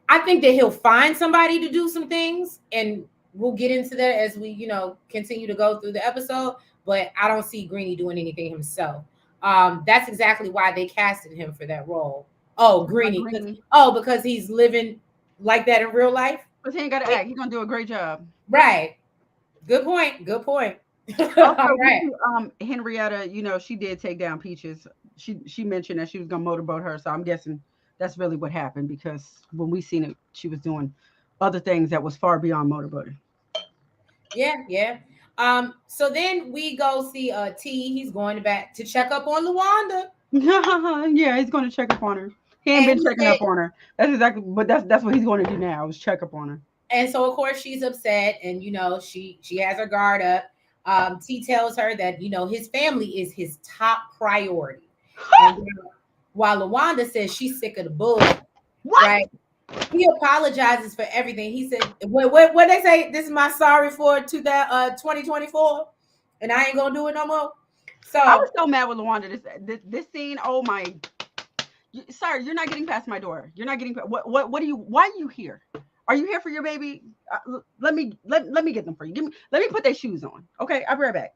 I think that he'll find somebody to do some things, and we'll get into that as we, continue to go through the episode. But I don't see Greeny doing anything himself. That's exactly why they casted him for that role. Oh, Greeny, Greeny. because he's living like that in real life. Because he ain't got to act. He's going to do a great job. Right. Good point. Good point. Also, All right. Henrietta, she did take down Peaches. She mentioned that she was gonna motorboat her, so I'm guessing that's really what happened because when we seen it, she was doing other things that was far beyond motorboating. Yeah, yeah. So then we go see T. He's going back to check up on Luanda. Yeah, he's gonna check up on her. He ain't And been he checking said, up on her. That's exactly, but that's what he's going to do now is check up on her. and so of course she's upset, and she has her guard up. T tells her that his family is his top priority, and while Luanda says she's sick of the bullshit, What? right? He apologizes for everything. He said, what they say? This is my sorry for 2024, and I ain't gonna do it no more. I So was so mad with Luanda. This scene. Oh my, sir, you're not getting past my door. You're not getting. What do you? Why are you here? Are you here for your baby? Let me get them for you. Let me put their shoes on. Okay, I'll be right back.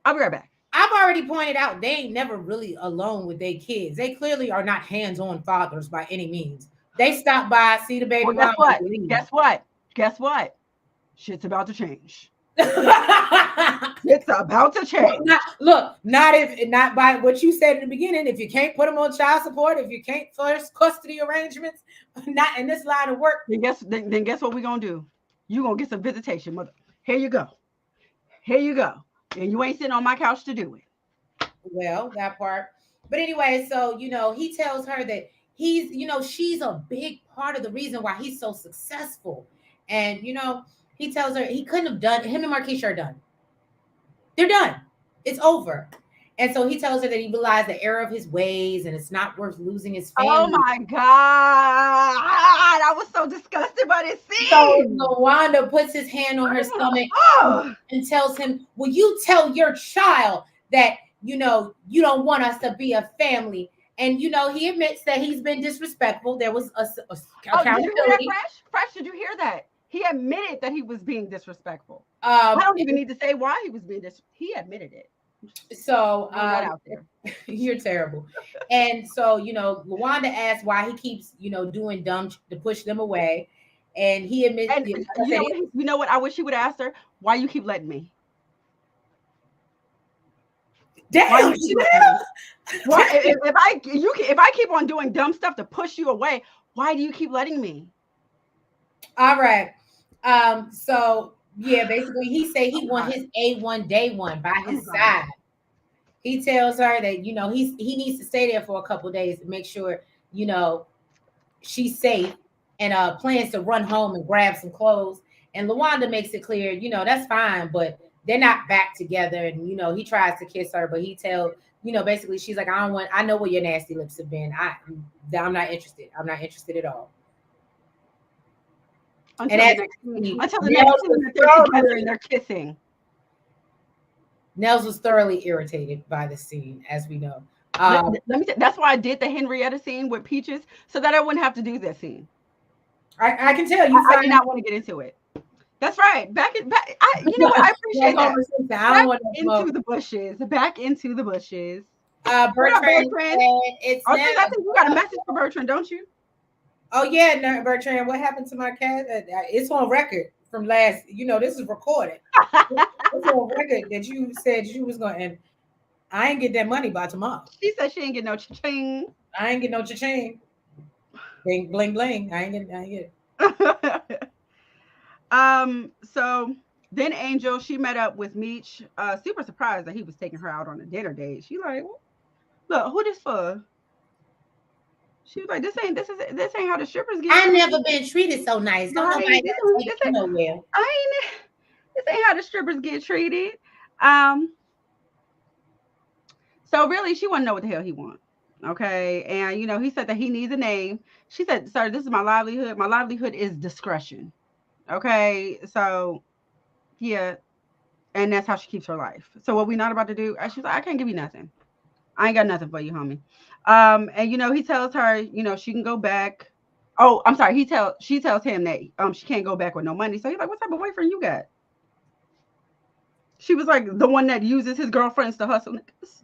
I'll be right back. I've already pointed out they ain't never really alone with their kids. They clearly are not hands-on fathers by any means. They stop by, see the baby Well, guess mom, what? and leave. Guess what? Guess what? Shit's about to change. It's about to change. Not by what you said in the beginning. If you can't put them on child support, if you can't first custody arrangements, not in this line of work. Then guess what we're gonna do? You gonna get some visitation, mother. Here you go. Here you go. And you ain't sitting on my couch to do it. Well, that part. But anyway, so he tells her that she's a big part of the reason why he's so successful. And he tells her he couldn't have done him and Marquisha are done. They're done. It's over. And so he tells her that he realized the error of his ways and it's not worth losing his Oh family. my God. I was so disgusted by this So scene. Lawanda puts his hand on her stomach Oh. and tells him, will you tell your child that, you don't want us to be a family? And, he admits that he's been disrespectful. There was Oh, did you hear that, accountability. Fresh? Fresh, did you hear that? He admitted that he was being disrespectful. I Um, don't even need to say why he was being He admitted it. so Throw that out there. you're terrible. And so, Lawanda asks why he keeps, doing dumb to push them away. And he admits, And like I said, you know what? I wish he would ask her, why you keep letting me? Why damn, you keep letting me? Why if I keep on doing dumb stuff to push you away, why do you keep letting me? all right. So yeah, basically he said he Oh want God. his A1 day one by Oh his God. side. He tells her that he needs to stay there for a couple days to make sure you know she's safe, and plans to run home and grab some clothes. And Lawanda makes it clear, that's fine, but they're not back together. And he tries to kiss her, but he tells basically she's like, I know where your nasty lips have been. I'm not interested. I'm not interested at all. And Until the as next scene. we see, Until the next scene that they're together and they're kissing. Nels was thoroughly irritated by the scene, as we know. Let me that's why I did the Henrietta scene with Peaches, so that I wouldn't have to do that scene. I can tell you I find did not want to get into it. That's right. Back. You know what? I like appreciate that. Homer Simpson. I don't Back want to into smoke. the bushes. Back into the bushes. What up, Bertrand Bertrand? said it's Oh, now. I think you got a message for Bertrand, don't you? Oh yeah, no, Bertrand. What happened to my cat? It's on record from last. You know, this is recorded. It's on record that you said you was going, and I ain't get that money by tomorrow. She said she ain't get no cha-ching. I ain't get no cha-ching. Bling bling bling. I ain't get. So then Angel, she met up with Meech, super surprised that he was taking her out on a dinner date. She like, look, who this for? She was like, this ain't how the strippers get I treated. never been treated so nice. Don't Right? nobody gotta take me nowhere. I ain't this ain't how the strippers get treated. Um, so really she wanna know what the hell he wants. Okay. And he said that he needs a name. She said, sir, this is my livelihood. My livelihood is discretion. Okay. So yeah, and that's how she keeps her life. So what we not about to do? She's like, I can't give you nothing. I ain't got nothing for you, homie. And he tells her, she can go back. Oh, I'm sorry. She tells him that she can't go back with no money. So he's like, what type of boyfriend you got? She was like, the one that uses his girlfriends to hustle niggas.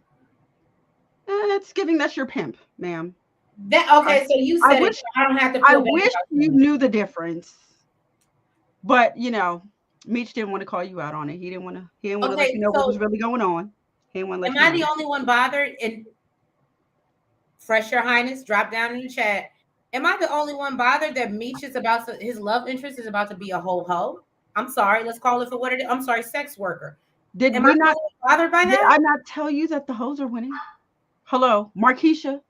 It's giving that's your pimp, ma'am. That okay? So you I said it. wish So I don't have to I feel bad wish about you you. knew the difference. But Meech didn't want to call you out on it. He didn't want to. He didn't want to let Okay, you know what was so really going on. He didn't want to let am you I know. the only one bothered? And fresh your highness, drop down in the chat. Am I the only one bothered that Meech is about to, his love interest is about to be a whole hoe? I'm sorry, let's call it for what it is. I'm sorry, sex worker. Did Am I we not? bothered by Did that? I not tell you that the hoes are winning? Hello, Markeisha,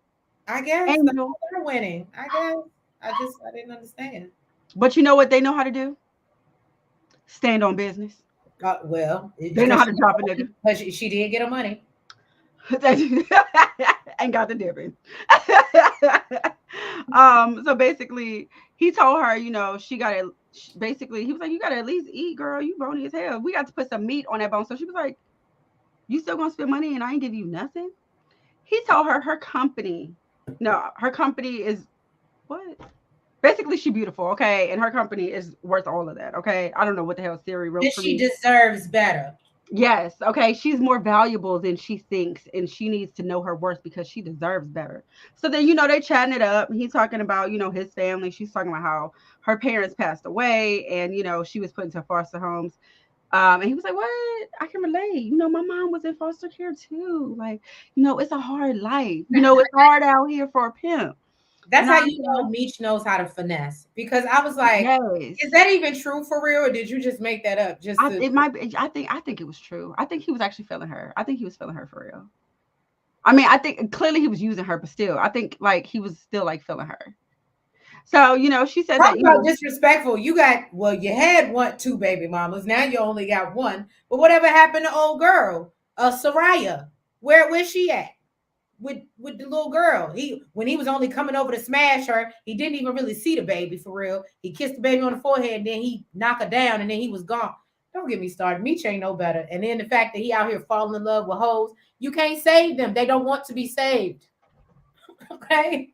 I guess the Angel. hoes are winning. I guess. I didn't understand. But you know what they know how to do? Stand on business. Well, They know because how to drop a nigga. she did get her money. And got the dipping. So basically, he told her, she got to basically, he was like, you got to at least eat, girl. You bony as hell. We got to put some meat on that bone. So she was like, you still gonna spend money and I ain't give you nothing? He told her her company, no, her company is what? Basically, she beautiful, okay, and her company is worth all of that, okay. I don't know what the hell Siri wrote That for she me. deserves better. Yes, okay, she's more valuable than she thinks, and she needs to know her worth because she deserves better. So then, they chatting it up. He's talking about, his family. She's talking about how her parents passed away, and she was put into foster homes. And he was like, "What? I can relate. My mom was in foster care too. Like, it's a hard life. It's hard out here for a pimp." That's And I how was you know Meech knows how to finesse. Because I was like, like, is yes. that even true for real, or did you just make that up just to? It might be. I think it was true. I think he was actually feeling her. I think he was feeling her for real. I mean, I think clearly he was using her, but still, I think like he was still like feeling her. So she said Talk that about disrespectful. You got you had two baby mamas. Now you only got one. But whatever happened to old girl, Soraya? Where's she at? With the little girl. When he was only coming over to smash her, he didn't even really see the baby for real. He kissed the baby on the forehead, and then he knocked her down, and then he was gone. Don't get me started. Meech ain't no better. And then the fact that he out here falling in love with hoes, you can't save them. They don't want to be saved. Okay.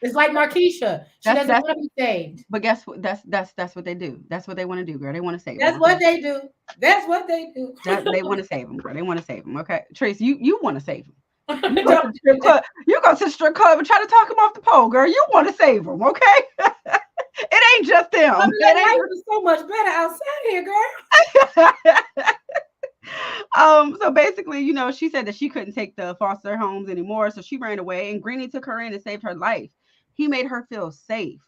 It's like Markeisha. She doesn't that's want to be saved. but guess what? That's what they do. That's what they want to do, girl. They want to save them. That's Okay, what they do. That's what they do. that they want to save them, girl. They want to save them. Okay, Trace, you want to save them. You go to Don't the strip club. You go to the strip club and try to talk him off the pole, girl. You want to save him, okay? It ain't just I them. mean, like, It life is so much better outside here, girl. ain't. So basically, she said that she couldn't take the foster homes anymore, so she ran away, and Greenie took her in and saved her life. He made her feel safe.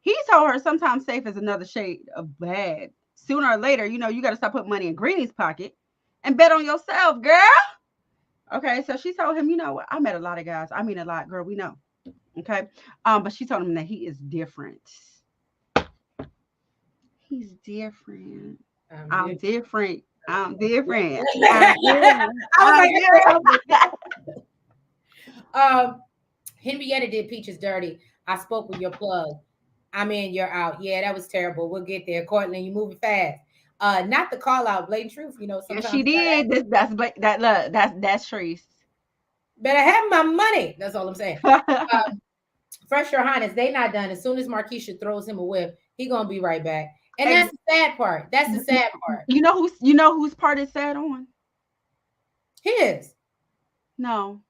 He told her sometimes safe is another shade of bad. Sooner or later, you got to stop putting money in Greenie's pocket and bet on yourself, girl. Okay, so she told him, what? I met a lot of guys. I mean, a lot, girl. We know. Okay, but she told him that he is different. He's different. I'm different. I'm different. I'm different. I was I'm like, different. Henrietta did Peaches dirty. I spoke with your plug. I'm in, you're out. Yeah, that was terrible. We'll get there. Courtland, you moving fast. Not the call out, blatant truth. You know, And sometimes she you gotta did. That look. That's Treese. better have my money. That's all I'm saying. Fresh Your Highness, they not done. As soon as Markeisha throws him a whip, he gonna be right back. And Hey, that's the sad part. That's the sad part. you know whose part is sad on? His, No,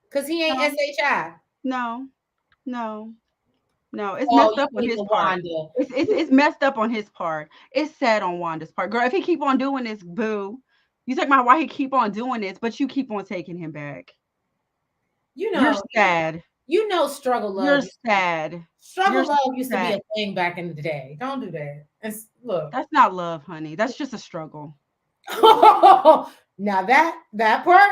because he ain't no, SHI. no, no, no. It's Oh, messed you up on mean his the part. Wanda. It's messed up on his part. It's sad on Wanda's part. Girl, if he keep on doing this, boo. You talking about why he keep on doing this, but you keep on taking him back. You You're know, sad. struggle You're love. sad. You're Struggle love used to be sad. a thing back in the day. Don't do that. Look. That's not love, honey. That's just a struggle. Now that part,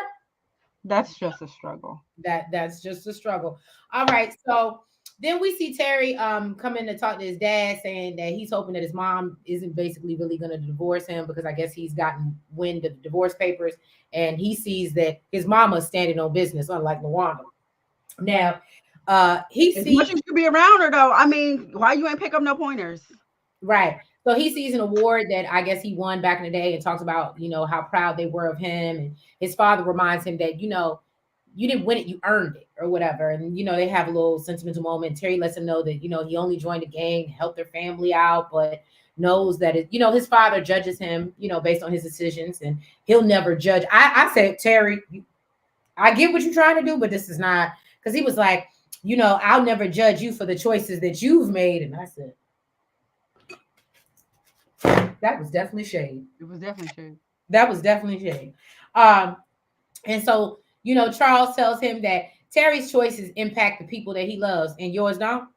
That's just a struggle. that's just a struggle. All right, so then we see Terry come in to talk to his dad, saying that he's hoping that his mom isn't basically really going to divorce him, because I guess he's gotten wind of the divorce papers, and he sees that his mama's standing on business, unlike Lawanda. Now, he As much sees, as you be around her, though, I mean, why you ain't pick up no pointers? right. So he sees an award that I guess he won back in the day, and talks about, how proud they were of him. And his father reminds him that, you didn't win it, you earned it, or whatever. And, they have a little sentimental moment. Terry lets him know that, he only joined the gang to help their family out, but knows that, his father judges him, based on his decisions, and he'll never judge. I said, Terry, I get what you're trying to do, but this is not, because he was like, I'll never judge you for the choices that you've made. And I said, that was definitely shade. It was definitely true. That was definitely shade. Um, and so, Charles tells him that Terry's choices impact the people that he loves, and yours don't.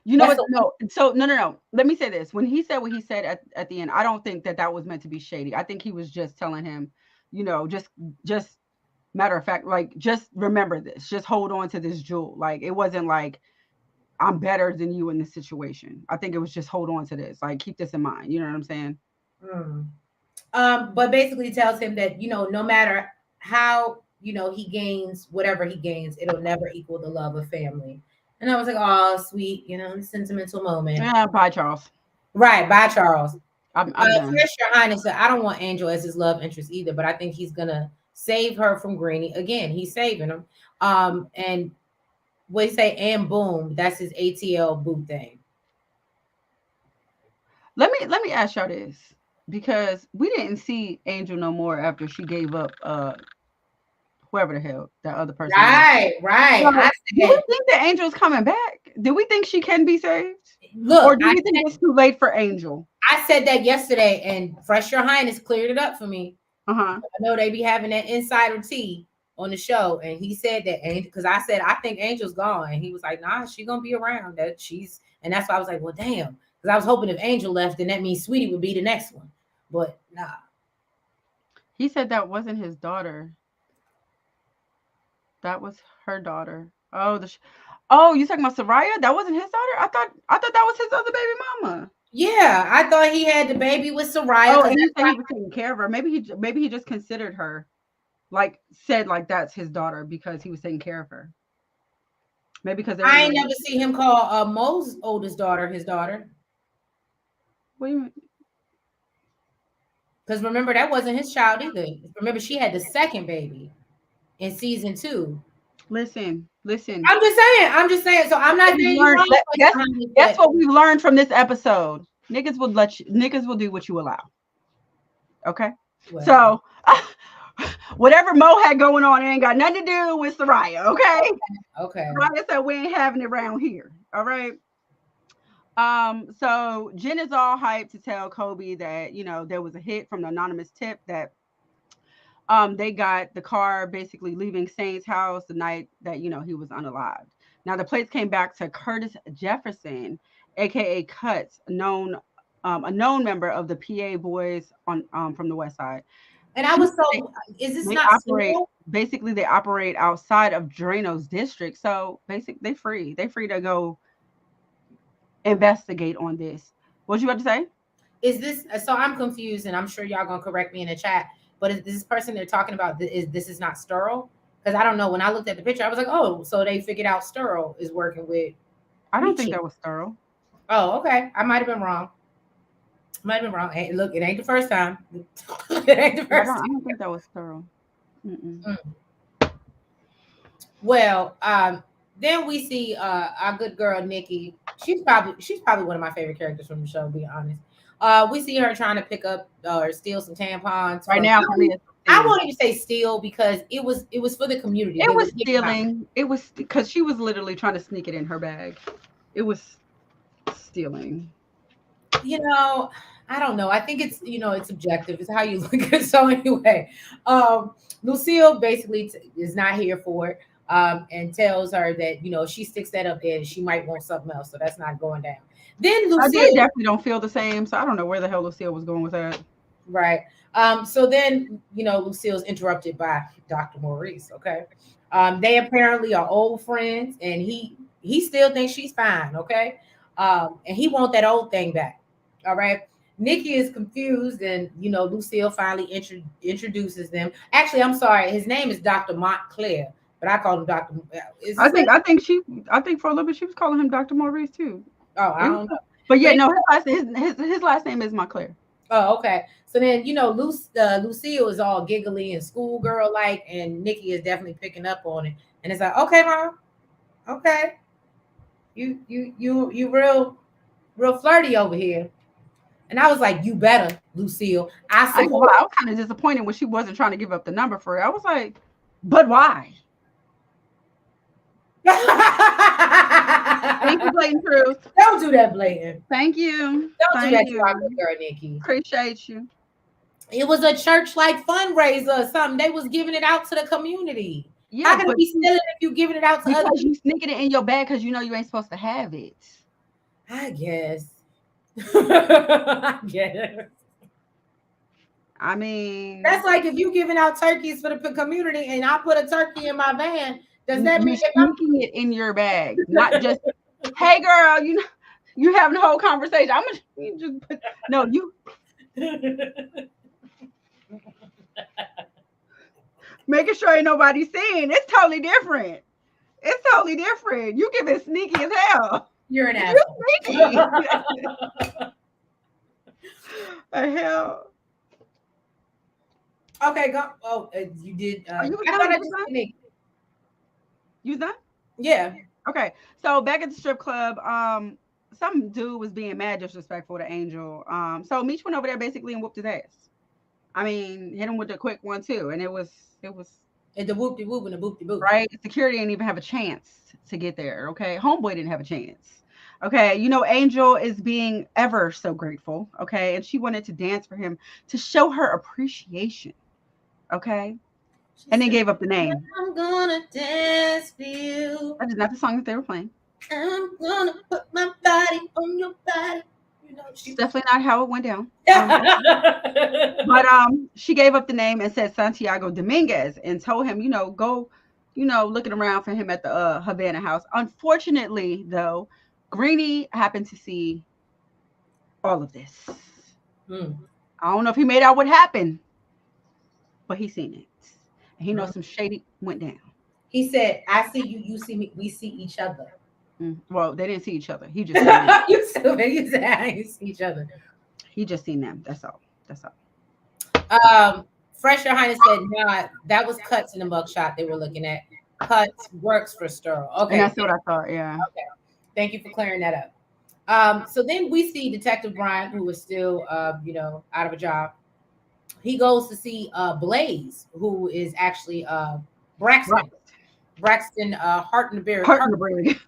You know That's what? a No. So no, no, no. Let me say this. When he said what he said at the end, I don't think that was meant to be shady. I think he was just telling him, just matter of fact, like just remember this. Just hold on to this jewel. Like it wasn't like I'm better than you in this situation. I think it was just hold on to this. Like keep this in mind. You know what I'm saying? mm. But basically tells him that, no matter how, he gains whatever he gains, it'll never equal the love of family. And I was like, oh, sweet, sentimental moment. Yeah. Bye, Charles. Right, bye, Charles. I'm done. First, Your Highness, I don't want Angel as his love interest either, but I think he's gonna save her from Greenie. Again, he's saving him. And what he say, and boom, that's his ATL boot thing. Let me ask y'all this because we didn't see Angel no more after she gave up whoever the hell that other person was. Right, right. So, I do we said, think that Angel's coming back? Do we think she can be saved? Or look, do we think it's too late for Angel? I said that yesterday, and Fresh Your Highness cleared it up for me. Uh-huh. I know they be having that insider tea on the show, and he said that Angel, because I said I think Angel's gone, and he was like, nah, she gonna be around. And that's why I was like, well, damn, because I was hoping if Angel left, then that means Sweetie would be the next one, but nah. He said that wasn't his daughter. That was her daughter. Oh, you talking about Soraya? That wasn't his daughter? I thought that was his other baby mama. Yeah, I thought he had the baby with Soraya, Oh, because and he that's said he was taking care of her. Maybe he just considered her like said like that's his daughter because he was taking care of her. Maybe because they were I in a ain't never see him call Mo's oldest daughter his daughter. what do you mean? Because remember, that wasn't his child either. Remember, she had the second baby in season 2. Listen. I'm just saying. I'm just saying. So I'm not saying you wrong, Guess but what we've learned from this episode. Niggas will do what you allow. Okay? well, So whatever Mo had going on, it ain't got nothing to do with Soraya, okay? okay. Soraya said we ain't having it around here. All right. So Jen is all hyped to tell Kobe that, there was a hit from the anonymous tip that they got the car basically leaving Saint's house the night that, he was unalived. Now the plates came back to Curtis Jefferson, aka Cuts, a known member of the PA boys on from the West Side. And I She was they, so. Is this they not operate simple? basically they operate outside of Drano's district. So basically they free. They free to go investigate on this. What you about to say? Is this so? I'm confused, and I'm sure y'all gonna correct me in the chat. But is this person they're talking about? Is this is not Sterl? Because I don't know. When I looked at the picture, I was like, oh, so they figured out Sterl is working with I don't think Michi. that was thorough. Oh, okay. I might have been wrong. Might have been wrong. Hey, look, it ain't the first time. It ain't the Yeah, first I don't think that was thorough. Mm-mm. time. Well, then we see our good girl Nikki. She's probably one of my favorite characters from the show. To be honest, we see her trying to pick up or steal some tampons Right from. now, for me, it's I stealing. won't even say steal because it was for the community. It They were was giving out. stealing. It was because she was literally trying to sneak it in her bag. It was stealing. You know, I don't know. I think it's subjective. It's how you look at it. So anyway, Lucille basically is not here for it, and tells her that if she sticks that up there, she might want something else. So that's not going down. Then They Lucille, definitely don't feel the same, so I don't know where the hell Lucille was going with that. right? So then Lucille's interrupted by Dr. Maurice. Okay, they apparently are old friends, and he still thinks she's fine. Okay, and he want that old thing back. All right. Nikki is confused, and Lucille finally introduces them. Actually, I'm sorry, his name is Dr. Montclair, but I call him Dr. Is I his name? think I think she I think for a little bit she was calling him Dr. Maurice too. Oh, I It was, don't know. but But yeah, no, his last name is Montclair. oh, okay. So then, Lucille is all giggly and schoolgirl like, and Nikki is definitely picking up on it. And it's like, okay, mom, okay, you real flirty over here. And I was like, you better, Lucille. I I ain't gonna lie, support. I was kind of disappointed when she wasn't trying to give up the number for it. I was like, but why? Thank you, blatant truth. Don't do that, blatant. Thank you. Don't do Thank that to our you. good girl, Nikki. Appreciate you. It was a church like fundraiser or something. They was giving it out to the community. Yeah, How can it but be stealing if you giving it out to other because people? you sneaking it in your bag because you know you ain't supposed to have it. I guess. I guess. I mean, That's like if you giving out turkeys for the community and I put a turkey in my van. Does that you're mean if sneaking it in your bag, not just, hey girl, you having a whole conversation. I'm gonna you just put no, you I'm making sure ain't nobody seeing. It's totally different. It's totally different. You give it sneaky as hell. you're an You asshole. sneaky. The hell. Okay, go. Oh, you did. Are you was I thought done? I You was just done? finished. You was done? Yeah. Okay. So back at the strip club, some dude was being mad disrespectful to Angel. So Meech went over there basically and whooped his ass. I mean, hit him with a quick one too, and it was And the whoop de whoop and the boop de boop. right. Security didn't even have a chance to get there. Okay, homeboy didn't have a chance. Okay, Angel is being ever so grateful. Okay, and she wanted to dance for him to show her appreciation. Okay, She and then said, gave up the name. I'm gonna dance for you. That is not the song that they were playing. I'm gonna put my body on your body. It's She. definitely not how it went down. But she gave up the name and said Santiago Dominguez and told him, go, looking around for him at the Havana house. Unfortunately, though, Greeny happened to see all of this. Hmm. I don't know if he made out what happened, but he seen it. And he knows Hmm. some shady went down. He said, I see you, you see me, we see each other. Well, they didn't see each other. He just seen them. You stupid. You said, I see each other. He just seen them. That's all. That's all. Fresh Your Highness said, nah, that was Cuts in the mugshot they were looking at. Cuts works for Sterl. And Okay. that's what I thought. Yeah. Okay. Thank you for clearing that up. So then we see Detective Bryant, who is still, out of a job. He goes to see Blaze, who is actually Right. Braxton. Braxton Hartenberg. Heart in the brain.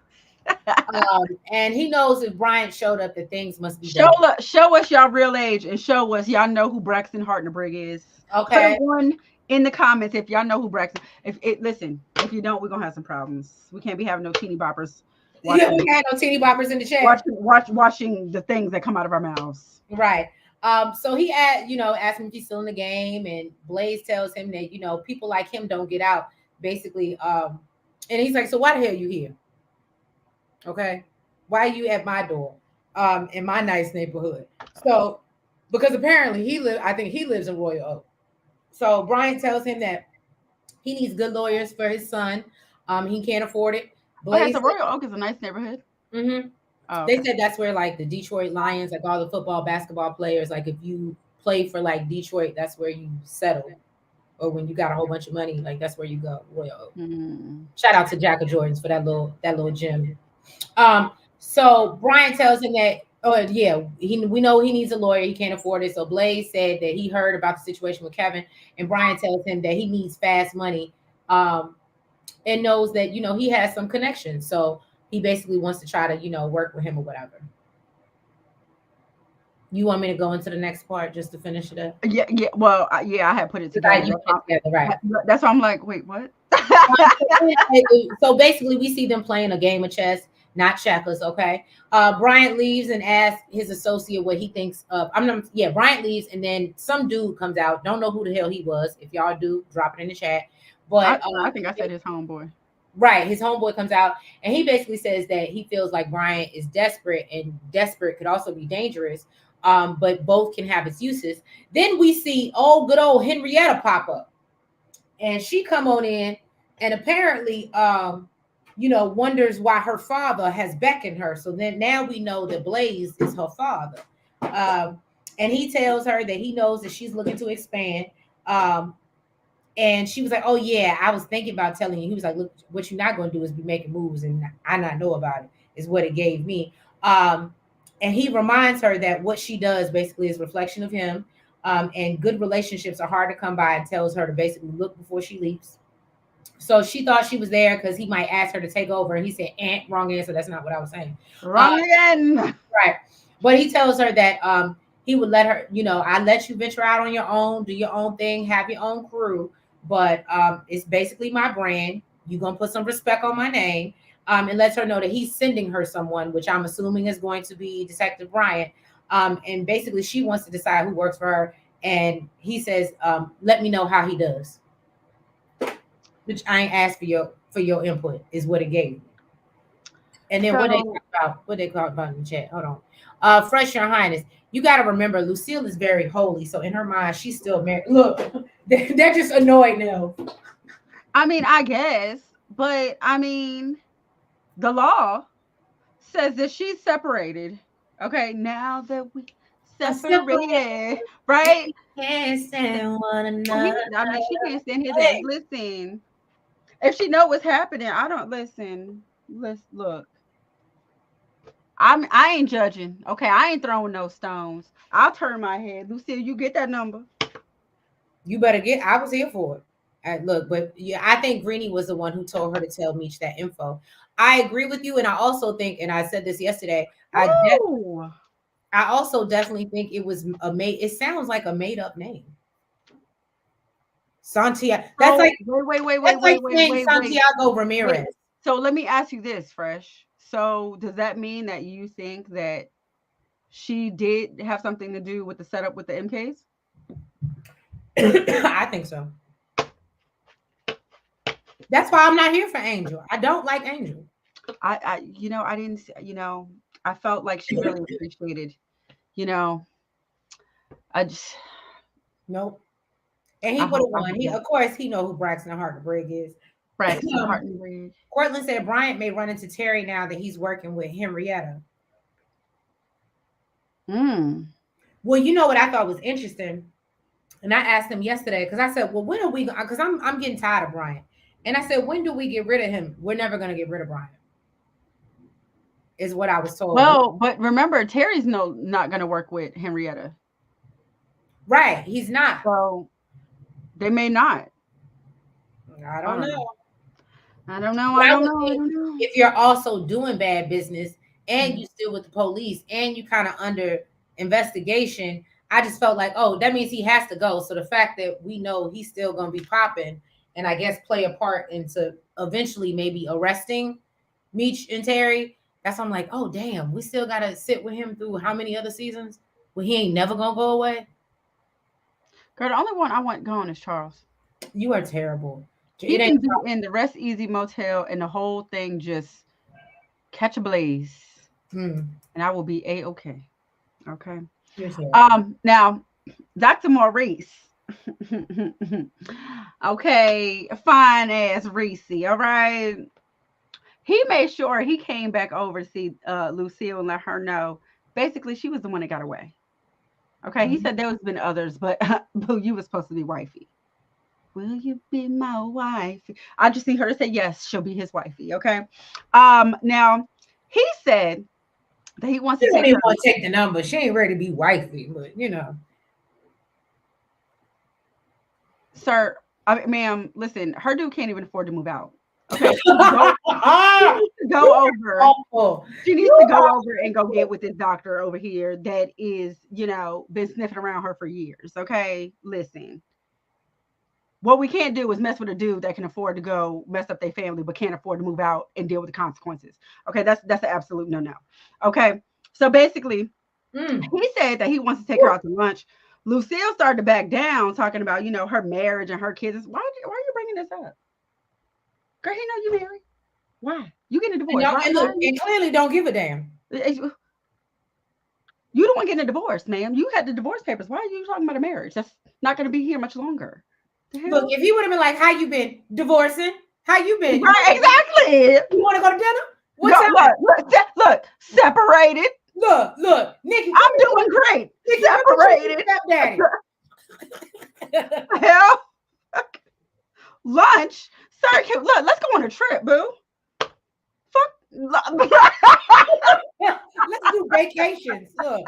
And he knows if Bryant showed up, that things must be Show done. show us y'all real age and show us y'all know who Braxton Hartenberg is. Put a Okay. one in the comments if y'all know who Braxton. If you don't, we're gonna have some problems. We can't be having no teeny boppers Yeah, watching we had no teeny boppers in the chat. watching the things that come out of our mouths. Right. So he asked him if he's still in the game, and Blaze tells him that, people like him don't get out, basically. And he's like, so why the hell you here? Okay. Why are you at my door? In my nice neighborhood. So because apparently I think he lives in Royal Oak. So Brian tells him that He needs good lawyers for his son. He can't afford it. Okay, Blaze so Royal Oak is a nice neighborhood. said, Oh, they okay. said that's where like the Detroit Lions, like all the football, basketball players, like if you play for like Detroit, that's where you settle. Or when you got a whole bunch of money, like that's where you go. Royal Oak. Hmm. Shout out to Jack of Jordans for that little gym. Um, so Brian tells him that, oh yeah, we know he needs a lawyer. He can't afford it. So Blaze said that he heard about the situation with Kevin, and Brian tells him that he needs fast money, um, and knows that he has some connections. So he basically wants to try to work with him or whatever. You want me to go into the next part just to finish it up? Yeah, yeah. Well, yeah, I had put it Because together. you put it together, right? That's why I'm like, wait, what? So basically, we see them playing a game of chess, not checkers. Okay. Bryant leaves and asks his associate what he thinks of. I'm not. Yeah, Bryant leaves, and then some dude comes out. Don't know who the hell he was. If y'all do, drop it in the chat. But I think I said his homeboy. right, his homeboy comes out, and he basically says that he feels like Bryant is desperate, and desperate could also be dangerous. But both can have its uses. Then we see good old Henrietta pop up, and she come on in, and apparently wonders why her father has beckoned her. So then now we know that Blaze is her father. And he tells her that he knows that she's looking to expand. um and she was like, oh yeah, I was thinking about telling you. He was like, look, what you're not going to do is be making moves and I not know about it, is what it gave me. And he reminds her that what she does basically is reflection of him. And good relationships are hard to come by, and tells her to basically look before she leaps. So she thought she was there because he might ask her to take over, and he said, wrong answer. That's not what I was saying. Uh, Wrong again. right. But he tells her that he would let her, I let you venture out on your own, do your own thing, have your own crew. But it's basically my brand. You're going to put some respect on my name. And lets her know that he's sending her someone, which I'm assuming is going to be Detective Bryant. And basically, she wants to decide who works for her. And he says, let me know how he does. Which I ain't asked for your input, is what it gave me. And then what they So talk about, what they talk about in the chat. Hold on. Fresh Your Highness. You gotta remember Lucille is very holy. So in her mind, she's still married. Look, they're just annoyed now. I mean, I guess, but I mean, the law says that she's separated. Okay, now that we A simple separated, right? can't stand one Well, another. I mean, she can't stand his ass. Listen, if she know what's happening, I don't listen. Let's look. I ain't judging. Okay, I ain't throwing no stones. I'll turn my head. Lucille, you get that number. You better get. I was here for it. Look, but yeah, I think Greeny was the one who told her to tell Meech that info. I agree with you, and I also think, and I said this yesterday. Ooh. I also definitely think it was a made. It sounds like a made up name, Santiago. That's like So that's like saying wait. Santiago Ramirez. Wait. So let me ask you this, Fresh. So does that mean that you think that she did have something to do with the setup with the MKs? I think so. That's why I'm not here for Angel. I don't like Angel. I didn't, I felt like she really appreciated, you know, I just, Nope. And he I would hope have I won. He, didn't. of course, he know who Braxton Hartenberg is. Braxton um, Hartenberg. Cortland said Bryant may run into Terry now that he's working with Henrietta. Mm. Well, you know what I thought was interesting, and I asked him yesterday because I said, "Well, when are we?" Because I'm getting tired of Bryant, and I said, "When do we get rid of him? We're never going to get rid of Bryant," is what I was told. Well, but remember, Terry's not going to work with Henrietta. Right, he's not. So they may not. I I don't don't know. know. I don't know. But I I don't would know. I think don't know. if you're also doing bad business and Mhm. you still with the police and you kind of under investigation, I just felt like, oh, that means he has to go. So the fact that we know he's still going to be popping and I guess play a part into eventually maybe arresting Meech and Terry, that's why I'm like, oh, damn, we still got to sit with him through how many other seasons? Well, he ain't never going to go away. Girl, the only one I want gone is Charles. You are terrible. He It ain't. can be in the Rest Easy Motel and the whole thing just catch a blaze, Hmm, and I will be a-okay. Okay. you're terrible. Now, Dr. Maurice. Okay, fine ass Reese. All right. He made sure he came back over to see Lucille and let her know. Basically, she was the one that got away. Okay, he said Mhm. there was been others, but boo, you was supposed to be wifey. Will you be my wife? I just need her to say yes, she'll be his wifey. Okay. Now he said that he wants She to don't take even care of want to take the number. She ain't ready to be wifey, but sir. I mean, ma'am, listen, her dude can't even afford to move out. Okay, she needs to go. She needs to You go over. are awful. She needs You to go are over and go get with this doctor over here that is, been sniffing around her for years. Okay, listen. What we can't do is mess with a dude that can afford to go mess up their family, but can't afford to move out and deal with the consequences. Okay, that's an absolute no no. Okay, so basically, mm. he said that he wants to take her out to lunch. Lucille started to back down, talking about her marriage and her kids. Why are you bringing this up, girl? He know you married. Why you getting a And, divorce? don't, Why? and Why look, are you? and clearly don't give a damn. You don't want getting a divorce, ma'am. You had the divorce papers. Why are you talking about a marriage? That's not going to be here much longer. The Look, hell? if he would have been like, "How you been divorcing? How you been? Right, exactly. You want to go to dinner? What Go, time? look, separated. Look, Nikki, I'm doing great. come and see Separated. your stepdaddy." Hell, lunch. Sir, look, let's go on a trip, boo. Fuck. Let's do vacations. Damn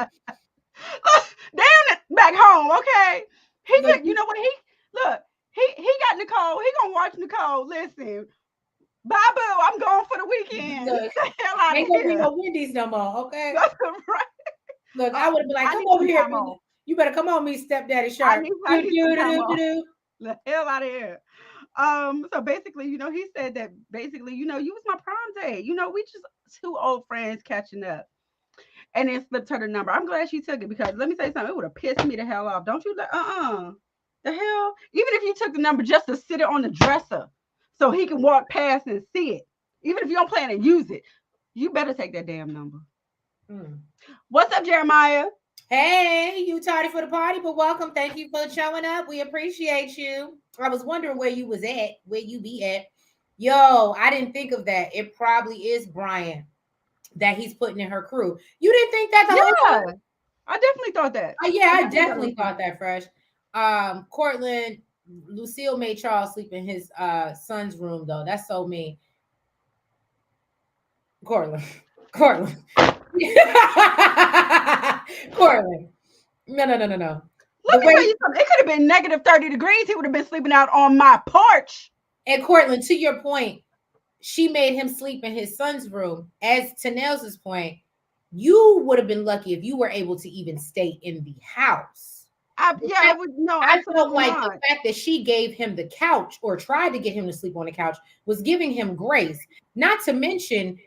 it, back home, okay? He Look, could, you know what? Look, he got Nicole. He gonna watch Nicole. Listen, bye, boo. I'm going for the weekend. look, Get the hell out of ain't gonna be here. no Wendy's no more, okay? Right. Look, I would have been like, I "Come need over some here, time off. you better come on, me stepdaddy I shark." need I Do need some do do time do do off. do. The hell out of here. So basically, he said that basically, you was my prom date. We just two old friends catching up. And then slipped her the number. I'm glad she took it because let me say something, it would have pissed me the hell off. Don't you the hell? Even if you took the number just to sit it on the dresser so he can walk past and see it. Even if you don't plan to use it, you better take that damn number. Mm. What's up, Jeremiah? Hey, you tardy for the party, but welcome. Thank you for showing up. We appreciate you. I was wondering where you was at, where you be at. Yo, I didn't think of that. It probably is Brian that he's putting in her crew. You didn't think that the whole Yeah, time? I definitely thought that. Yeah, I I definitely thought it definitely was thought Brian. that, Fresh. Cortland, Lucille made Charles sleep in his son's room though. That's so mean. Cortland. Cortland. Cortland. No, no, no, no, no. The Let me tell way you something. It could have been negative 30 degrees. He would have been sleeping out on my porch. and Cortland, to your point, she made him sleep in his son's room. As to Nels's point, you would have been lucky if you were able to even stay in the house. The Yeah, I fact, would. No, I felt absolutely like the not. fact that she gave him the couch or tried to get him to sleep on the couch was giving him grace. Not to mention,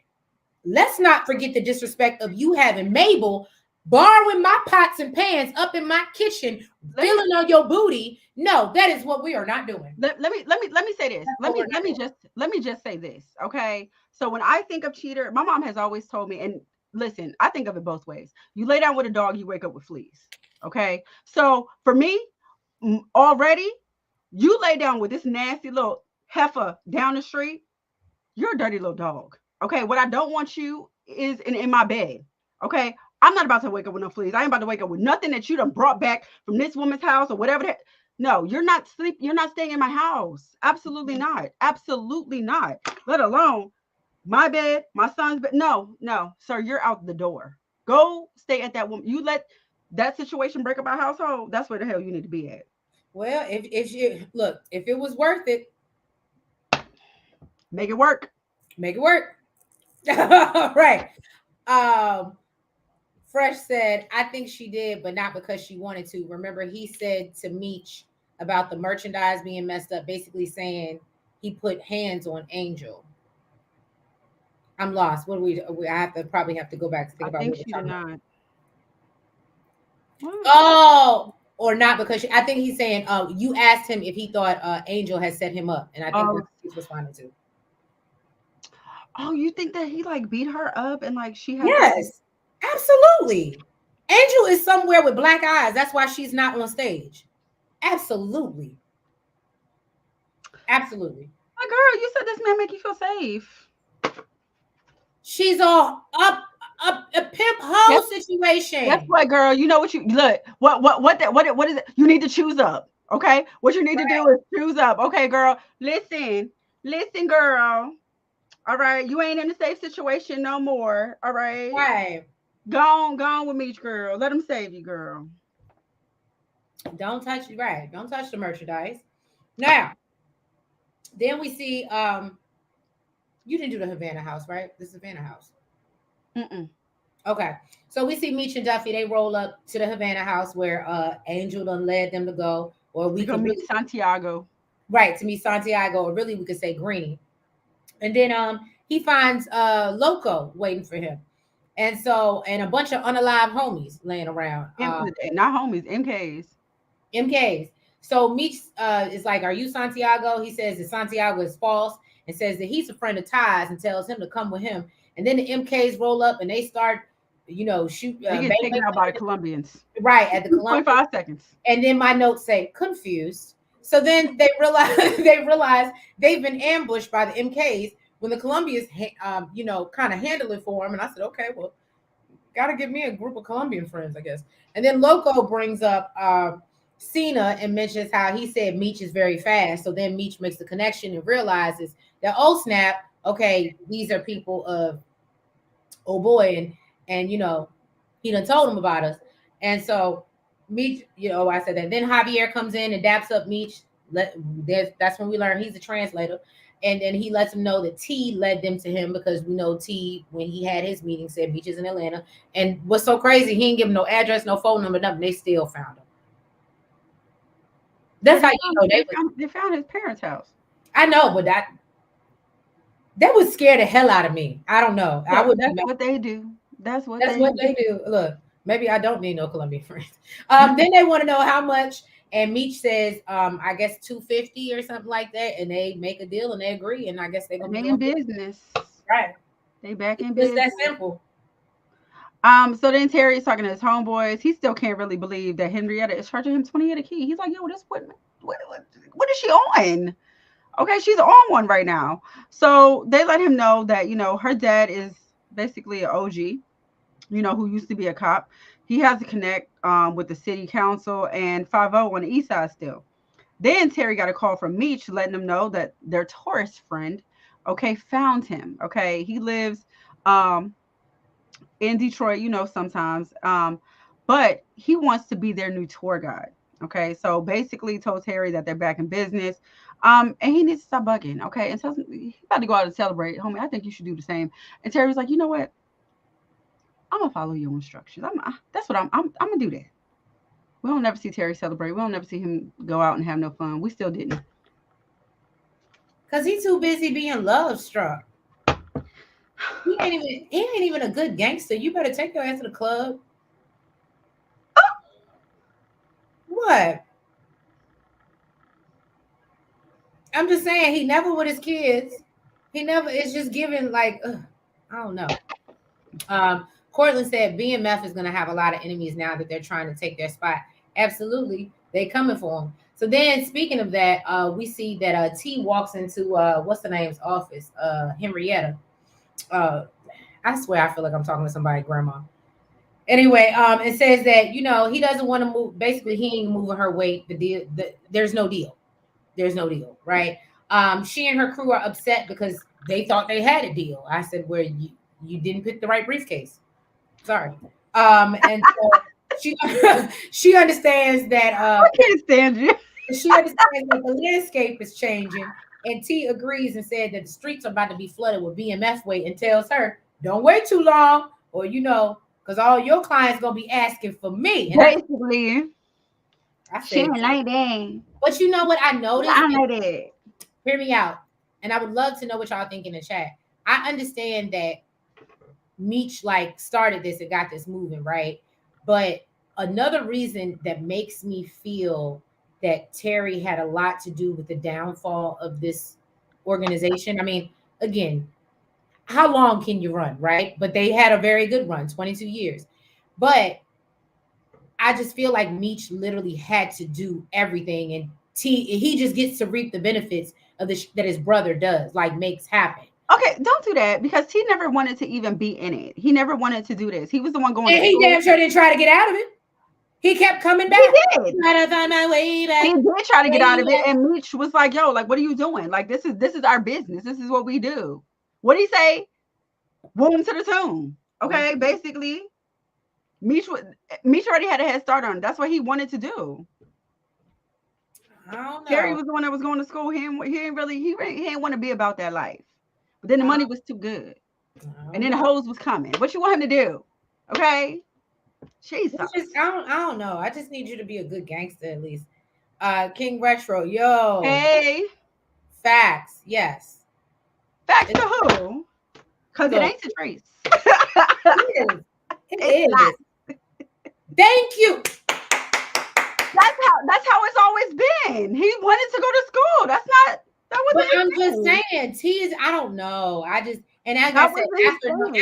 let's not forget the disrespect of you having Mabel borrowing my pots and pans up in my kitchen, Let me feeling on your booty. No, that is what we are not doing. let me say this. That's Let what we're me not let me doing. just let me just say this. Okay. So when I think of cheater, my mom has always told me, and listen, I think of it both ways. You lay down with a dog, you wake up with fleas. Okay. So for me, already, you lay down with this nasty little heifer down the street, you're a dirty little dog. Okay. What I don't want you is in my bed. Okay. I'm not about to wake up with no fleas. I ain't about to wake up with nothing that you done brought back from this woman's house or whatever that. No, you're not sleep. You're not staying in my house. Absolutely not. Absolutely not. Let alone my bed, my son's bed. No, no, sir, you're out the door. Go stay at that woman. You let that situation break up our household. That's where the hell you need to be at. Well, if you look, if it was worth it, Make it work. make it work. Right. Um, Fresh said, I think she did, but not because she wanted to. Remember, he said to Meech about the merchandise being messed up, basically saying he put hands on Angel. I'm lost. What do I have to probably have to go back to think I about think what we're she did talking about. not. What? Oh, or not because I think he's saying, you asked him if he thought Angel had set him up, and I think that's Oh, what he's responding to. oh, you think that he like beat her up and like she had to like Yes, absolutely. Angel is somewhere with black eyes. That's why she's not on stage. Absolutely. Absolutely. My girl, you said this man make you feel safe. She's all up a pimp Guess, hoe guess situation. what, girl? You know what you look. What is it? You need to choose up. Okay, what you need to do Right. is choose up. Okay, girl. Listen, girl. All right, you ain't in a safe situation no more. All right, Right. go on with me, girl. Let him save you, girl. Don't touch right. Don't touch the merchandise. Now, then we see you didn't do the Havana house, right? This is Havana house. Mm-mm. Okay. So we see Meech and Duffy, they roll up to the Havana house where Angel done led them to go, or We we gonna could meet really Santiago. right to meet Santiago, or really we could say Greenie. And then he finds Loco waiting for him. And so and a bunch of unalive homies laying around. Not homies, MKs. MKs. So Meech is like, "Are you Santiago?" He says that Santiago is false and says that he's a friend of Ty's and tells him to come with him. And then the MKs roll up and they start, shoot, They bang, get taken bang, out by the bang, Colombians. right at the Columbia. 2.5 seconds. And then my notes say confused. So then they realize they've been ambushed by the MKs when the Colombians, kind of handle it for them. And I said, okay, well, gotta give me a group of Colombian friends, I guess. And then Loco brings up Cena and mentions how he said Meech is very fast. So then Meech makes the connection and realizes that, oh snap, okay, these are people of oh boy, and he done told him about us. And so Meech, I said that. Then Javier comes in and daps up Meech. That's when we learn he's a translator. And then he lets him know that T led them to him because we know T, when he had his meeting, said Meech is in Atlanta. And what's so crazy, he didn't give him no address, no phone number, nothing. They still found him. Yeah, That's how you know they was. they found his parents' house. I know, but that would scare the hell out of me. I don't know. I But would that's be. what they do. That's what That's they what do. they do. Look, maybe I don't need no Colombian friends. Then they want to know how much, and Meech says, I guess 250 or something like that, and they make a deal and they agree, and I guess they're gonna And be they doing in business. right. They back It's in just that business. simple. So then Terry's talking to his homeboys. He still can't really believe that Henrietta is charging him 20 at a key. He's like, yo, what is she on? Okay, she's on one right now. So they let him know that, her dad is basically an OG, who used to be a cop. He has to connect with the city council and 50 on the east side still. Then Terry got a call from Meech letting them know that their tourist friend, okay, found him. Okay, he lives um, in Detroit, sometimes, but he wants to be their new tour guide. Okay, so basically told Terry that they're back in business, and he needs to stop bugging. Okay, and tells him he's about to go out and celebrate, homie. I think you should do the same. And Terry was like, you know what? I'm gonna follow your instructions. That's what I'm gonna do that. We don't never see Terry celebrate. We don't never see him go out and have no fun. We still didn't. Cause he's too busy being love struck. He ain't even a good gangster. You better take your ass to the club. What? I'm just saying he never with his kids. He never, it's just given like I don't know. Cortland said BMF is going to have a lot of enemies now that they're trying to take their spot. Absolutely, they coming for him. So then, speaking of that, we see that T walks into what's the name's office, Henrietta. Uh, I swear, I feel like I'm talking to somebody, grandma. Anyway, it says that he doesn't want to move. Basically, he ain't moving her weight. There's no deal. There's no deal, right? She and her crew are upset because they thought they had a deal. I said, "Where you didn't pick the right briefcase." Sorry. And so she she understands that I can't stand you. she understands that the landscape is changing, and T agrees and said that the streets are about to be flooded with BMF weight, and tells her, "Don't wait too long, or because all your clients gonna be asking for me." And Basically, I she said, ain't like that. but you know what I Yeah, noticed? I know that. Hear me out, and I would love to know what y'all think in the chat. I understand that Meech like started this and got this moving, right? But another reason that makes me feel that Terry had a lot to do with the downfall of this organization. I mean, again, how long can you run, right? But they had a very good run, 22 years. But I just feel like Meech literally had to do everything, and He just gets to reap the benefits of that his brother does, like makes happen. Okay, don't do that because he never wanted to even be in it. He never wanted to do this. He was the one going to And he school. damn sure didn't try to get out of it. He kept coming He back. did. Trying to find my way He back, did try to get out way of it, back. and Meech was like, "Yo, like, what are you doing? Like, this is our business. This is what we do." What did he say? Womb to the tomb. Okay, basically, Meech was Meech already had a head start on it. That's what he wanted to do. I don't Terry know. was the one that was going to school. He didn't want to be about that life. But then the I money was too good, I and don't then the know. hose was coming. What you want him to do? Okay, Jesus. It's just I don't know. I just need you to be a good gangster at least. King Retro, yo, Hey, facts. Yes. facts It's, to who? Cause it look, ain't the trees. it is. It's It not. is. Thank you. That's how it's always been. He wanted to go to school. That But wasn't his I'm just thing. saying, T is I don't know. I just and like I That said, wasn't his thing.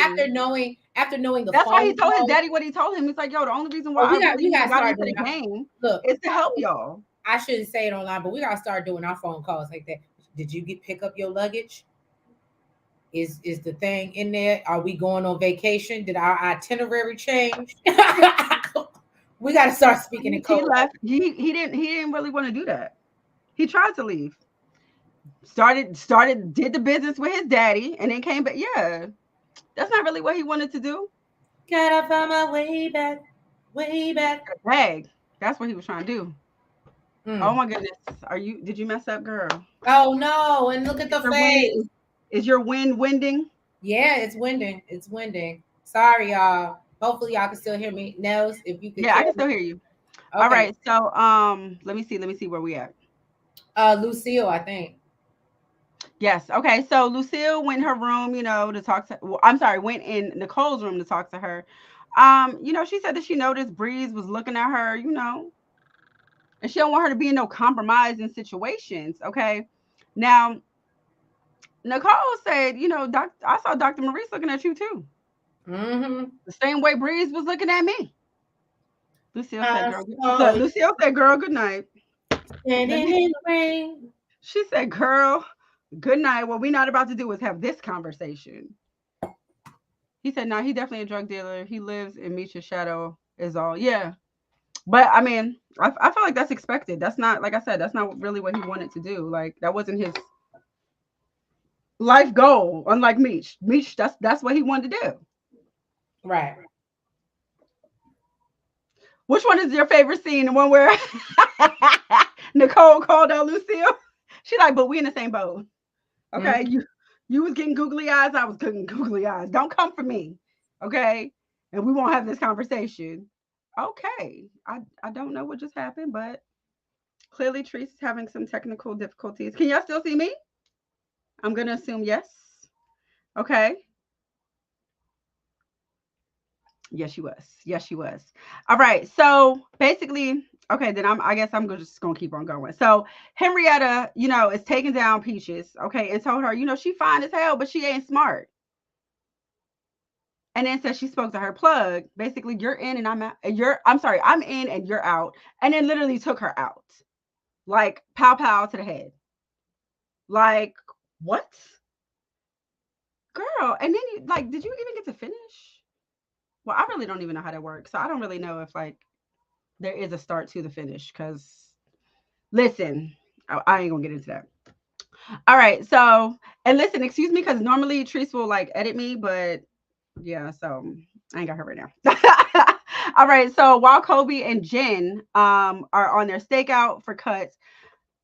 after knowing the That's why he phone told his calls, daddy what he told him. He's like, yo, the only reason why oh, I really we got to got start into the doing. game Look, is to help y'all. I shouldn't say it online, but we got to start doing our phone calls like that. Did you get pick up your luggage? Is the thing in there? Are we going on vacation? Did our itinerary change? We got to start speaking in He code. left. He didn't really want to do that. He tried to leave. Started did the business with his daddy and then came back. Yeah. That's not really what he wanted to do. Gotta find my way back, way back. Bag. That's what he was trying to do. Oh Mm. my goodness. Did you mess up, girl? Oh no! And look at Is the your wind face. is your wind winding? Yeah, it's winding. It's winding. Sorry, y'all. Hopefully, y'all can still hear me. Nels, if you could Yeah, I hear can me. still hear you. All Okay. right. So let me see where we at. Lucille, I think. Yes. Okay. So Lucille went in her room, to talk to. Well, I'm sorry, went in Nicole's room to talk to her. She said that she noticed Breeze was looking at her, and she don't want her to be in no compromising situations. Okay. Now Nicole said, I saw Dr. Maurice looking at you too, Mm-hmm. the same way Breeze was looking at me. Lucille said, I "Girl." saw you Lucille said, "Girl, good night." Let standing me. in the rain. She said, "Girl, good night. What we not about to do is have this conversation." He said, "No, he definitely a drug dealer. He lives in Misha's shadow. Is all." Yeah, but I mean, I feel like that's expected. That's not, like I said, that's not really what he wanted to do. Like that wasn't his life goal. Unlike Meech, that's what he wanted to do. Right. Which one is your favorite scene? The one where Nicole called out Lucille? She like, but we in the same boat. Okay, Mm-hmm. you was getting googly eyes, I was getting googly eyes. Don't come for me, okay? And we won't have this conversation. Okay, I don't know what just happened, but clearly Treese is having some technical difficulties. Can y'all still see me? I'm gonna assume yes. Okay. Yes, she was. Yes, she was. All right. So basically, okay, then I guess I'm just gonna keep on going. So Henrietta, is taking down Peaches, okay, and told her, she fine as hell, but she ain't smart. And then said she spoke to her plug. Basically, you're in and I'm out. I'm sorry, I'm in and you're out. And then literally took her out. Like pow pow to the head. Like, what? Girl. And then you like, did you even get to finish? Well, I really don't even know how that works. So I don't really know if like there is a start to the finish. Cause listen, I ain't gonna get into that. All right. So and listen, excuse me, because normally Treese will like edit me, but yeah, so I ain't got her right now. All right, so while Kobe and Jen are on their stakeout for cuts,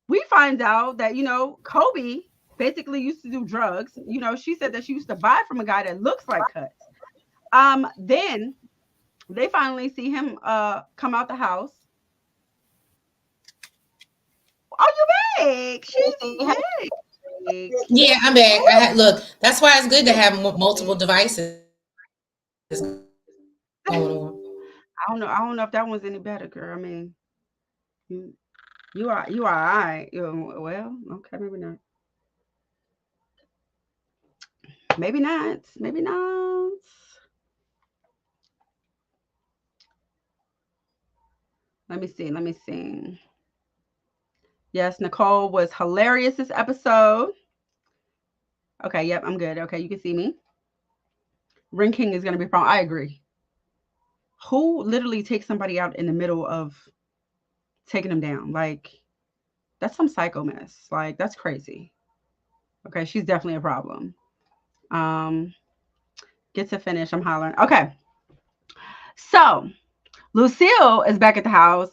we find out that Kobe basically used to do drugs. She said that she used to buy from a guy that looks like Cuts. Then they finally see him come out the house. Oh, you back? She's back. Yeah, I'm back. Look. That's why it's good to have multiple devices going on. I don't know if that one's any better, girl. I mean, you you are all right. Well, okay, maybe not. Maybe not. Maybe not. Let me see. Let me see. Yes, Nicole was hilarious this episode. Okay, yep, I'm good. Okay, you can see me. Ring King is gonna be problem. I agree. Who literally takes somebody out in the middle of taking them down? Like, that's some psycho mess. Like, that's crazy. Okay, she's definitely a problem. Um, get to finish. I'm hollering. Okay, so Lucille is back at the house.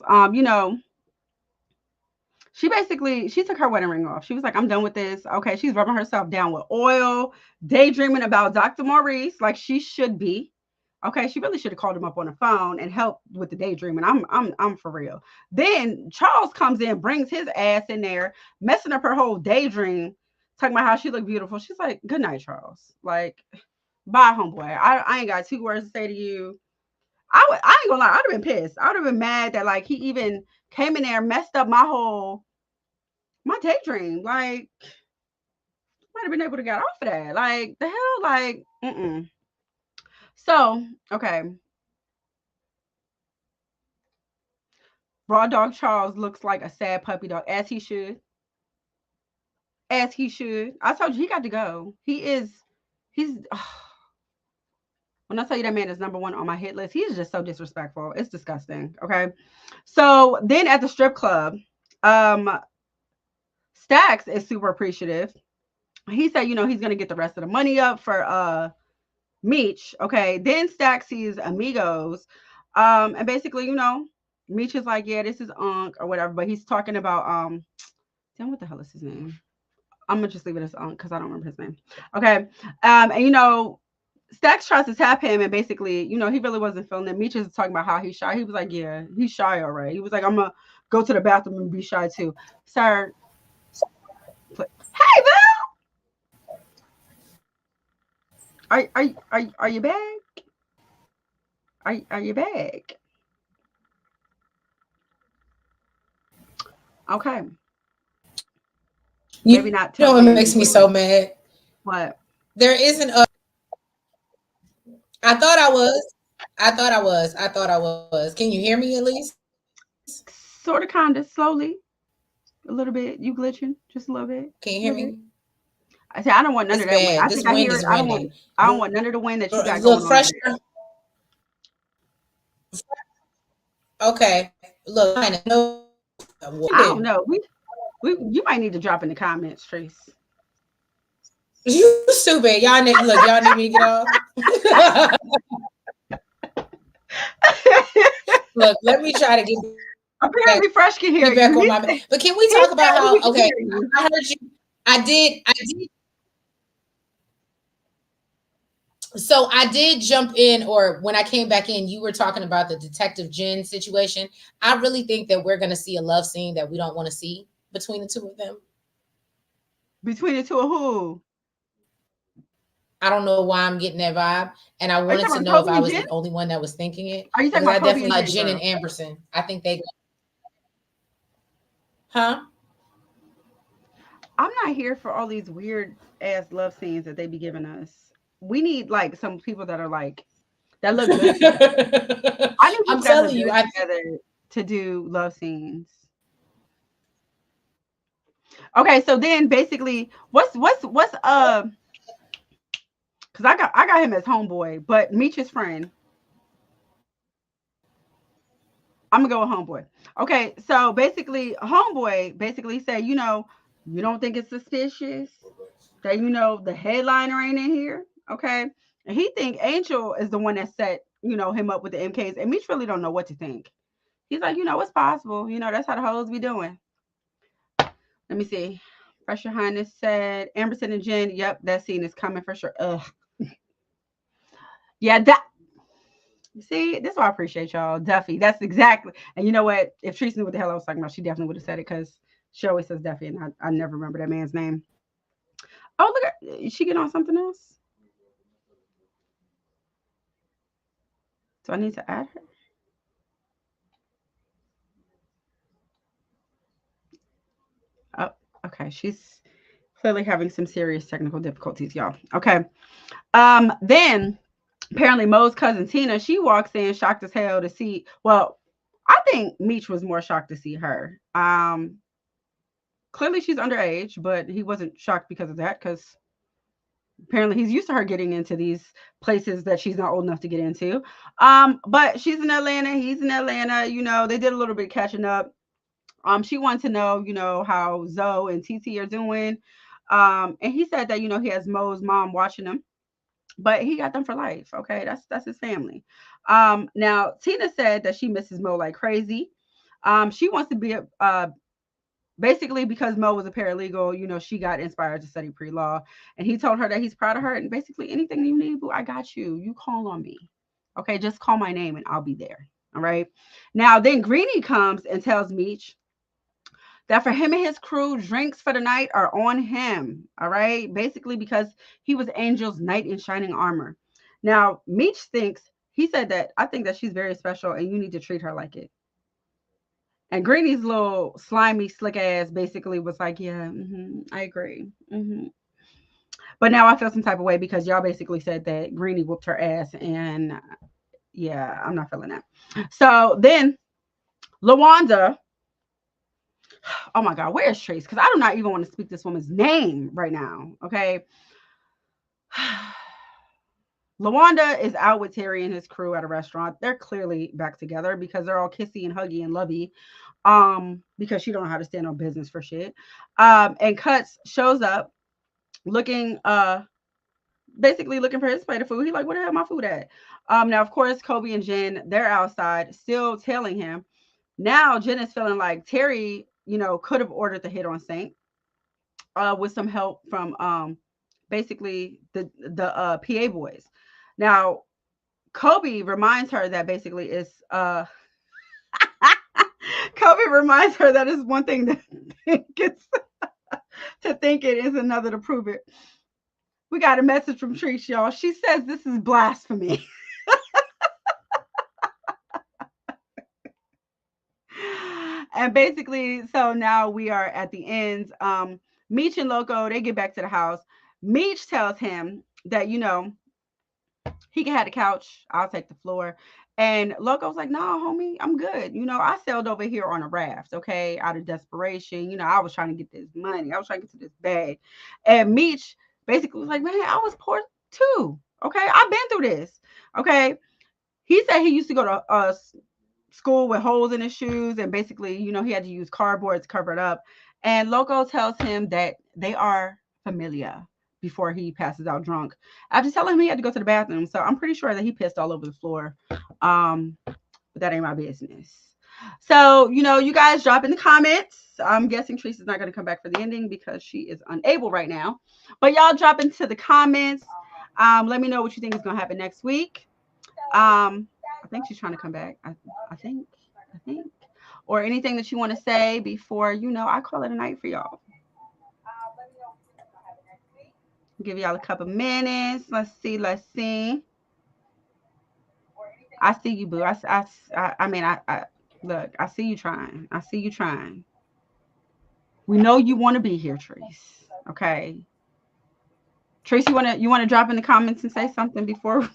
She took her wedding ring off. She was like, I'm done with this. Okay, she's rubbing herself down with oil, daydreaming about Dr. Maurice, like she should be. Okay, she really should have called him up on the phone and helped with the daydreaming. I'm for real. Then Charles comes in, brings his ass in there, messing up her whole daydream, talking about how she looked beautiful. She's like, good night, Charles. Like, bye, homeboy. I ain't got two words to say to you. I ain't gonna lie, I'd have been pissed. I would have been mad that like he even came in there, messed up my daydream. Like, might have been able to get off of that. Like, the hell, like, mm-mm. So, okay. Raw Dog Charles looks like a sad puppy dog, as he should. As he should. I told you he got to go. He's when I tell you that man is number one on my hit list, he's just so disrespectful. It's disgusting. Okay. So then at the strip club, um, Stacks is super appreciative. He said, he's gonna get the rest of the money up for Meech. Okay. Then Stacks sees Amigos. And basically, Meech is like, yeah, this is Unc or whatever, but he's talking about damn, what the hell is his name? I'm gonna just leave it as Unc because I don't remember his name. Okay. And Stacks tries to tap him, and basically, he really wasn't feeling it. Meech is talking about how he's shy. He was like, yeah, he's shy, all right. He was like, I'm gonna go to the bathroom and be shy too. Sir, hey, Bill, are you back? Are you back? Okay. Maybe You not know till what the end of makes the me so season. mad? What? There isn't a. I thought I was. I thought I was. I thought I was. Can you hear me at least? Sort of, kind of, slowly, a little bit. You glitching just a little bit, Can you a hear little bit. me? I say I don't want none It's of that wind. bad. I This think I wind hear is it. I don't want. winding. I don't want none of the wind that you got going Look, on fresh. over there. Okay. Look, no. I don't know. We you might need to drop in the comments, Trace. You stupid. Y'all need look. Y'all need me to get off. Look, let me try to Apparently, Fresh can hear get back you. on He my. said, But can we he talk said about how? he can Okay, hear you. I heard you. I did. I did. So I did jump in, or when I came back in, you were talking about the Detective Jen situation. I really think that we're going to see a love scene that we don't want to see between the two of them. Between the two of who? I don't know why I'm getting that vibe, and I Are you wanted talking to about know if Kobe I and was Jen? the only one that was thinking it, Are you talking because about I Kobe definitely and like Jen, Jen and girl? Amberson. I think they, huh? I'm not here for all these weird ass love scenes that they be giving us. We need like some people that are like that look good together. I need I'm people that look telling you, good I together to do love scenes. Okay, so then basically, what's because I got him as homeboy, but Meech's friend. I'm gonna go with homeboy. Okay, so basically, homeboy basically said, you don't think it's suspicious that the headliner ain't in here, okay? And he think Angel is the one that set him up with the MKs, and Meech really don't know what to think. He's like, it's possible. That's how the hoes be doing. Let me see. Fresh Your Highness said Amberson and Jen. Yep, that scene is coming for sure. Ugh. Yeah, that. See, this is why I appreciate y'all. Duffy. That's exactly. And you know what? If Teresa knew what the hell I was talking about, she definitely would have said it because she always says Duffy, and I never remember that man's name. Oh, look at, is she get on something else? Do I need to add her? Oh, okay. She's clearly having some serious technical difficulties, y'all. Okay. Then apparently Mo's cousin Tina, she walks in shocked as hell to see. Well, I think Meech was more shocked to see her. clearly she's underage, but he wasn't shocked because of that, because apparently he's used to her getting into these places that she's not old enough to get into. But she's in Atlanta, he's in Atlanta. They did a little bit catching up. She wanted to know, how Zoe and TT are doing. And he said that, he has Mo's mom watching him, but he got them for life. Okay, that's his family. Now Tina said that she misses Mo like crazy. She wants to be basically, because Mo was a paralegal, she got inspired to study pre-law, and he told her that he's proud of her, and basically anything you need, boo, I got you. You call on me. Okay, just call my name and I'll be there. All right. Now then Greenie comes and tells Meech that for him and his crew, drinks for the night are on him. All right. Basically, because he was Angel's knight in shining armor. Now, Meech thinks, he said that, I think that she's very special and you need to treat her like it. And Greenie's little slimy, slick ass basically was like, yeah, I agree. But now I feel some type of way because y'all basically said that Greenie whooped her ass. And yeah, I'm not feeling that. So then LaWanda, oh my God, where's Trace? Because I do not even want to speak this woman's name right now. Okay. LaWanda is out with Terry and his crew at a restaurant. They're clearly back together because they're all kissy and huggy and lovey. Because she don't know how to stand on business for shit. And Cuts shows up looking basically looking for his plate of food. He like, where the hell my food at? Now of course Kobe and Jen, they're outside still tailing him. Now Jen is feeling like Terry, could have ordered the hit on Saint with some help from basically the PA boys. Now Kobe reminds her that basically it's Kobe reminds her that it's one thing to think it's to think it is another to prove it. We got a message from Trish, y'all. She says this is blasphemy. And basically, so now we are at the end. Meech and Loco, they get back to the house. Meech tells him that, he can have the couch. I'll take the floor. And Loco's like, no, homie, I'm good. I sailed over here on a raft, okay, out of desperation. I was trying to get this money. I was trying to get to this bag. And Meech basically was like, man, I was poor too. Okay, I've been through this. Okay. He said he used to go to school with holes in his shoes, and basically, he had to use cardboard to cover it up. And Loco tells him that they are familiar before he passes out drunk. After telling him he had to go to the bathroom, so I'm pretty sure that he pissed all over the floor. But that ain't my business. So, you guys drop in the comments. I'm guessing Teresa's not going to come back for the ending because she is unable right now. But y'all drop into the comments. Let me know what you think is going to happen next week. I think she's trying to come back. I think. Or anything that you want to say before, I call it a night for y'all. Give y'all a couple minutes. Let's see. I see you, boo. I mean, look, I see you trying. We know you want to be here, Trace. Okay. Trace, you wanna drop in the comments and say something before? Love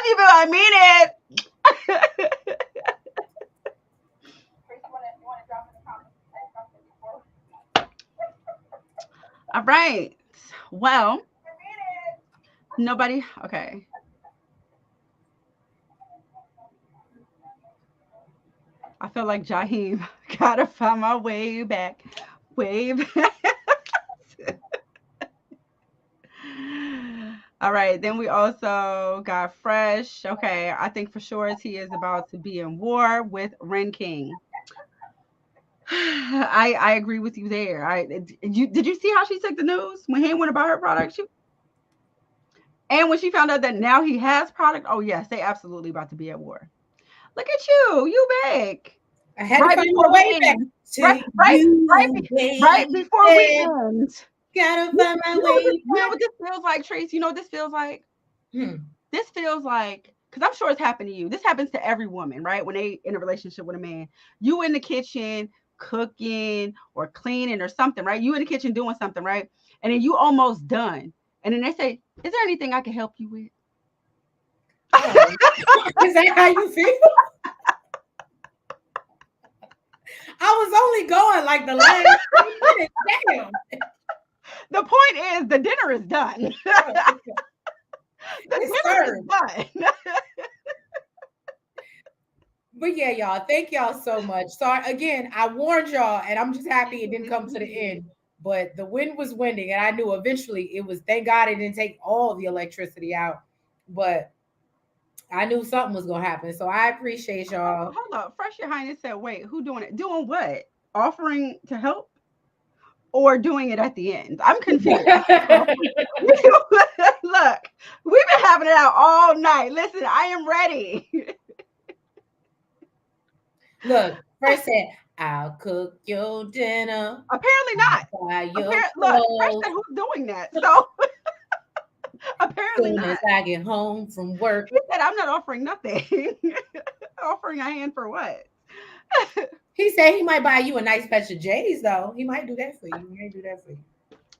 you, boo. I mean it. All right. Well, nobody. Okay. I feel like Jaheim. Gotta find my way back. Way back. All right. Then we also got Fresh. Okay. I think for sure he is about to be in war with Ren King. I agree with you there. Did you see how she took the news when he didn't want to buy her product? And when she found out that now he has product, oh yes, they absolutely about to be at war. Look at you back. I had to find my way back to right before we end. Gotta find my way back. You know what this feels like, Trace? You know what this feels like? This feels like, because I'm sure it's happened to you. This happens to every woman, right? When they in a relationship with a man, you in the kitchen cooking or cleaning or something, right? You in the kitchen doing something, right? And then you almost done. And then they say, is there anything I can help you with? Oh. Is that how you feel? I was only going like the last 3 minutes. Damn. The point is, the dinner is done. The It's dinner is served. done. But yeah, y'all, thank y'all so much. So again, I warned y'all, and I'm just happy it didn't Yes, come we to the did. end. But the wind was winding, and I knew eventually it was. Thank God it didn't take all the electricity out, but I knew something was gonna happen. So I appreciate y'all. Hold up. Fresh Your Highness said, wait, who doing it? Doing what? Offering to help or doing it at the end? I'm confused. Look, we've been having it out all night. Listen, I am ready. Look, first said, "I'll cook your dinner, Apparently not. I'll buy your Look, Fresh clothes said, who's doing that? So apparently soon as not. I get home from work." He said, I'm not offering nothing. Offering a hand for what? He said he might buy you a nice patch of J's, though. He might do that for you. He might do that for you.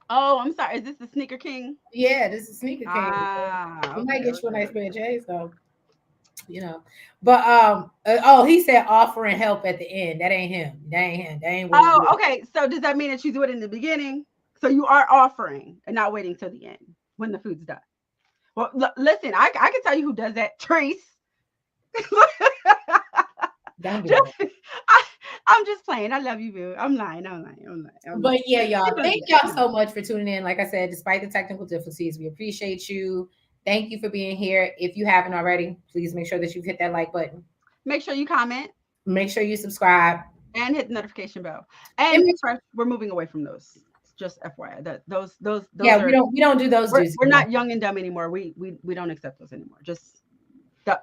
Oh, I'm sorry. Is this the Sneaker King? Yeah, this is Sneaker King. Ah, He might okay, get you a nice okay, pair of okay. J's, though. You know. But oh, he said offering help at the end. That ain't him. That ain't him. That ain't what he Oh, did. okay. So does that mean that you do it in the beginning? So you are offering and not waiting till the end when the food's done. Well, listen, I can tell you who does that. Trace. Don't do just, that. I, I'm just playing. I love you, boo. I'm lying. I'm lying. I'm lying. I'm lying. But yeah, He y'all, does thank that. y'all He does so much for tuning in. Like I said, despite the technical difficulties, we appreciate you. Thank you for being here. If you haven't already, please make sure that you've hit that like button. Make sure you comment Make sure you subscribe. and hit the notification bell. And And make fresh, we're moving away from those. Just FYI, that those Yeah, are we don't do those dudes we're anymore. not young and dumb anymore. We don't accept those anymore. Just the,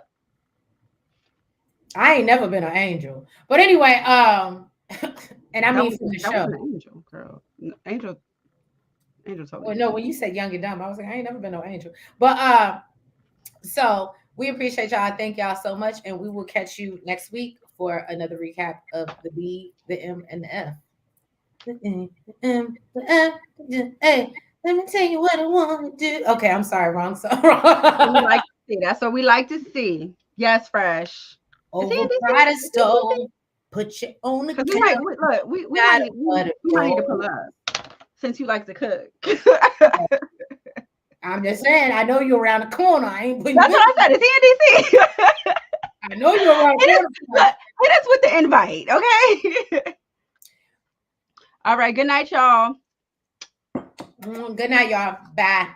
I ain't never been an angel. But anyway, and I mean from the that was show. an angel, girl. Angel totally Well, no, different. when you said young and dumb, I was like, I ain't never been no angel. But so we appreciate y'all. Thank y'all so much. And we will catch you next week for another recap of the B, the M, and the F. The M, the M, the F, the A. Let me tell you what I want to do. Okay, I'm sorry, wrong song. So we like to see. That's what we like to see. Yes, fresh. Is he Over in DC? pride of Is he in DC? stone, put your own Because account. look, Got a butter we might need to pull roll. up since you like to cook. I'm just saying, I know you're around the corner. I ain't putting That's business. what I said. Is he in DC? I know you're around the Hit us, corner. look, hit us with the invite, okay? All right. Good night, y'all. Good night, y'all. Bye.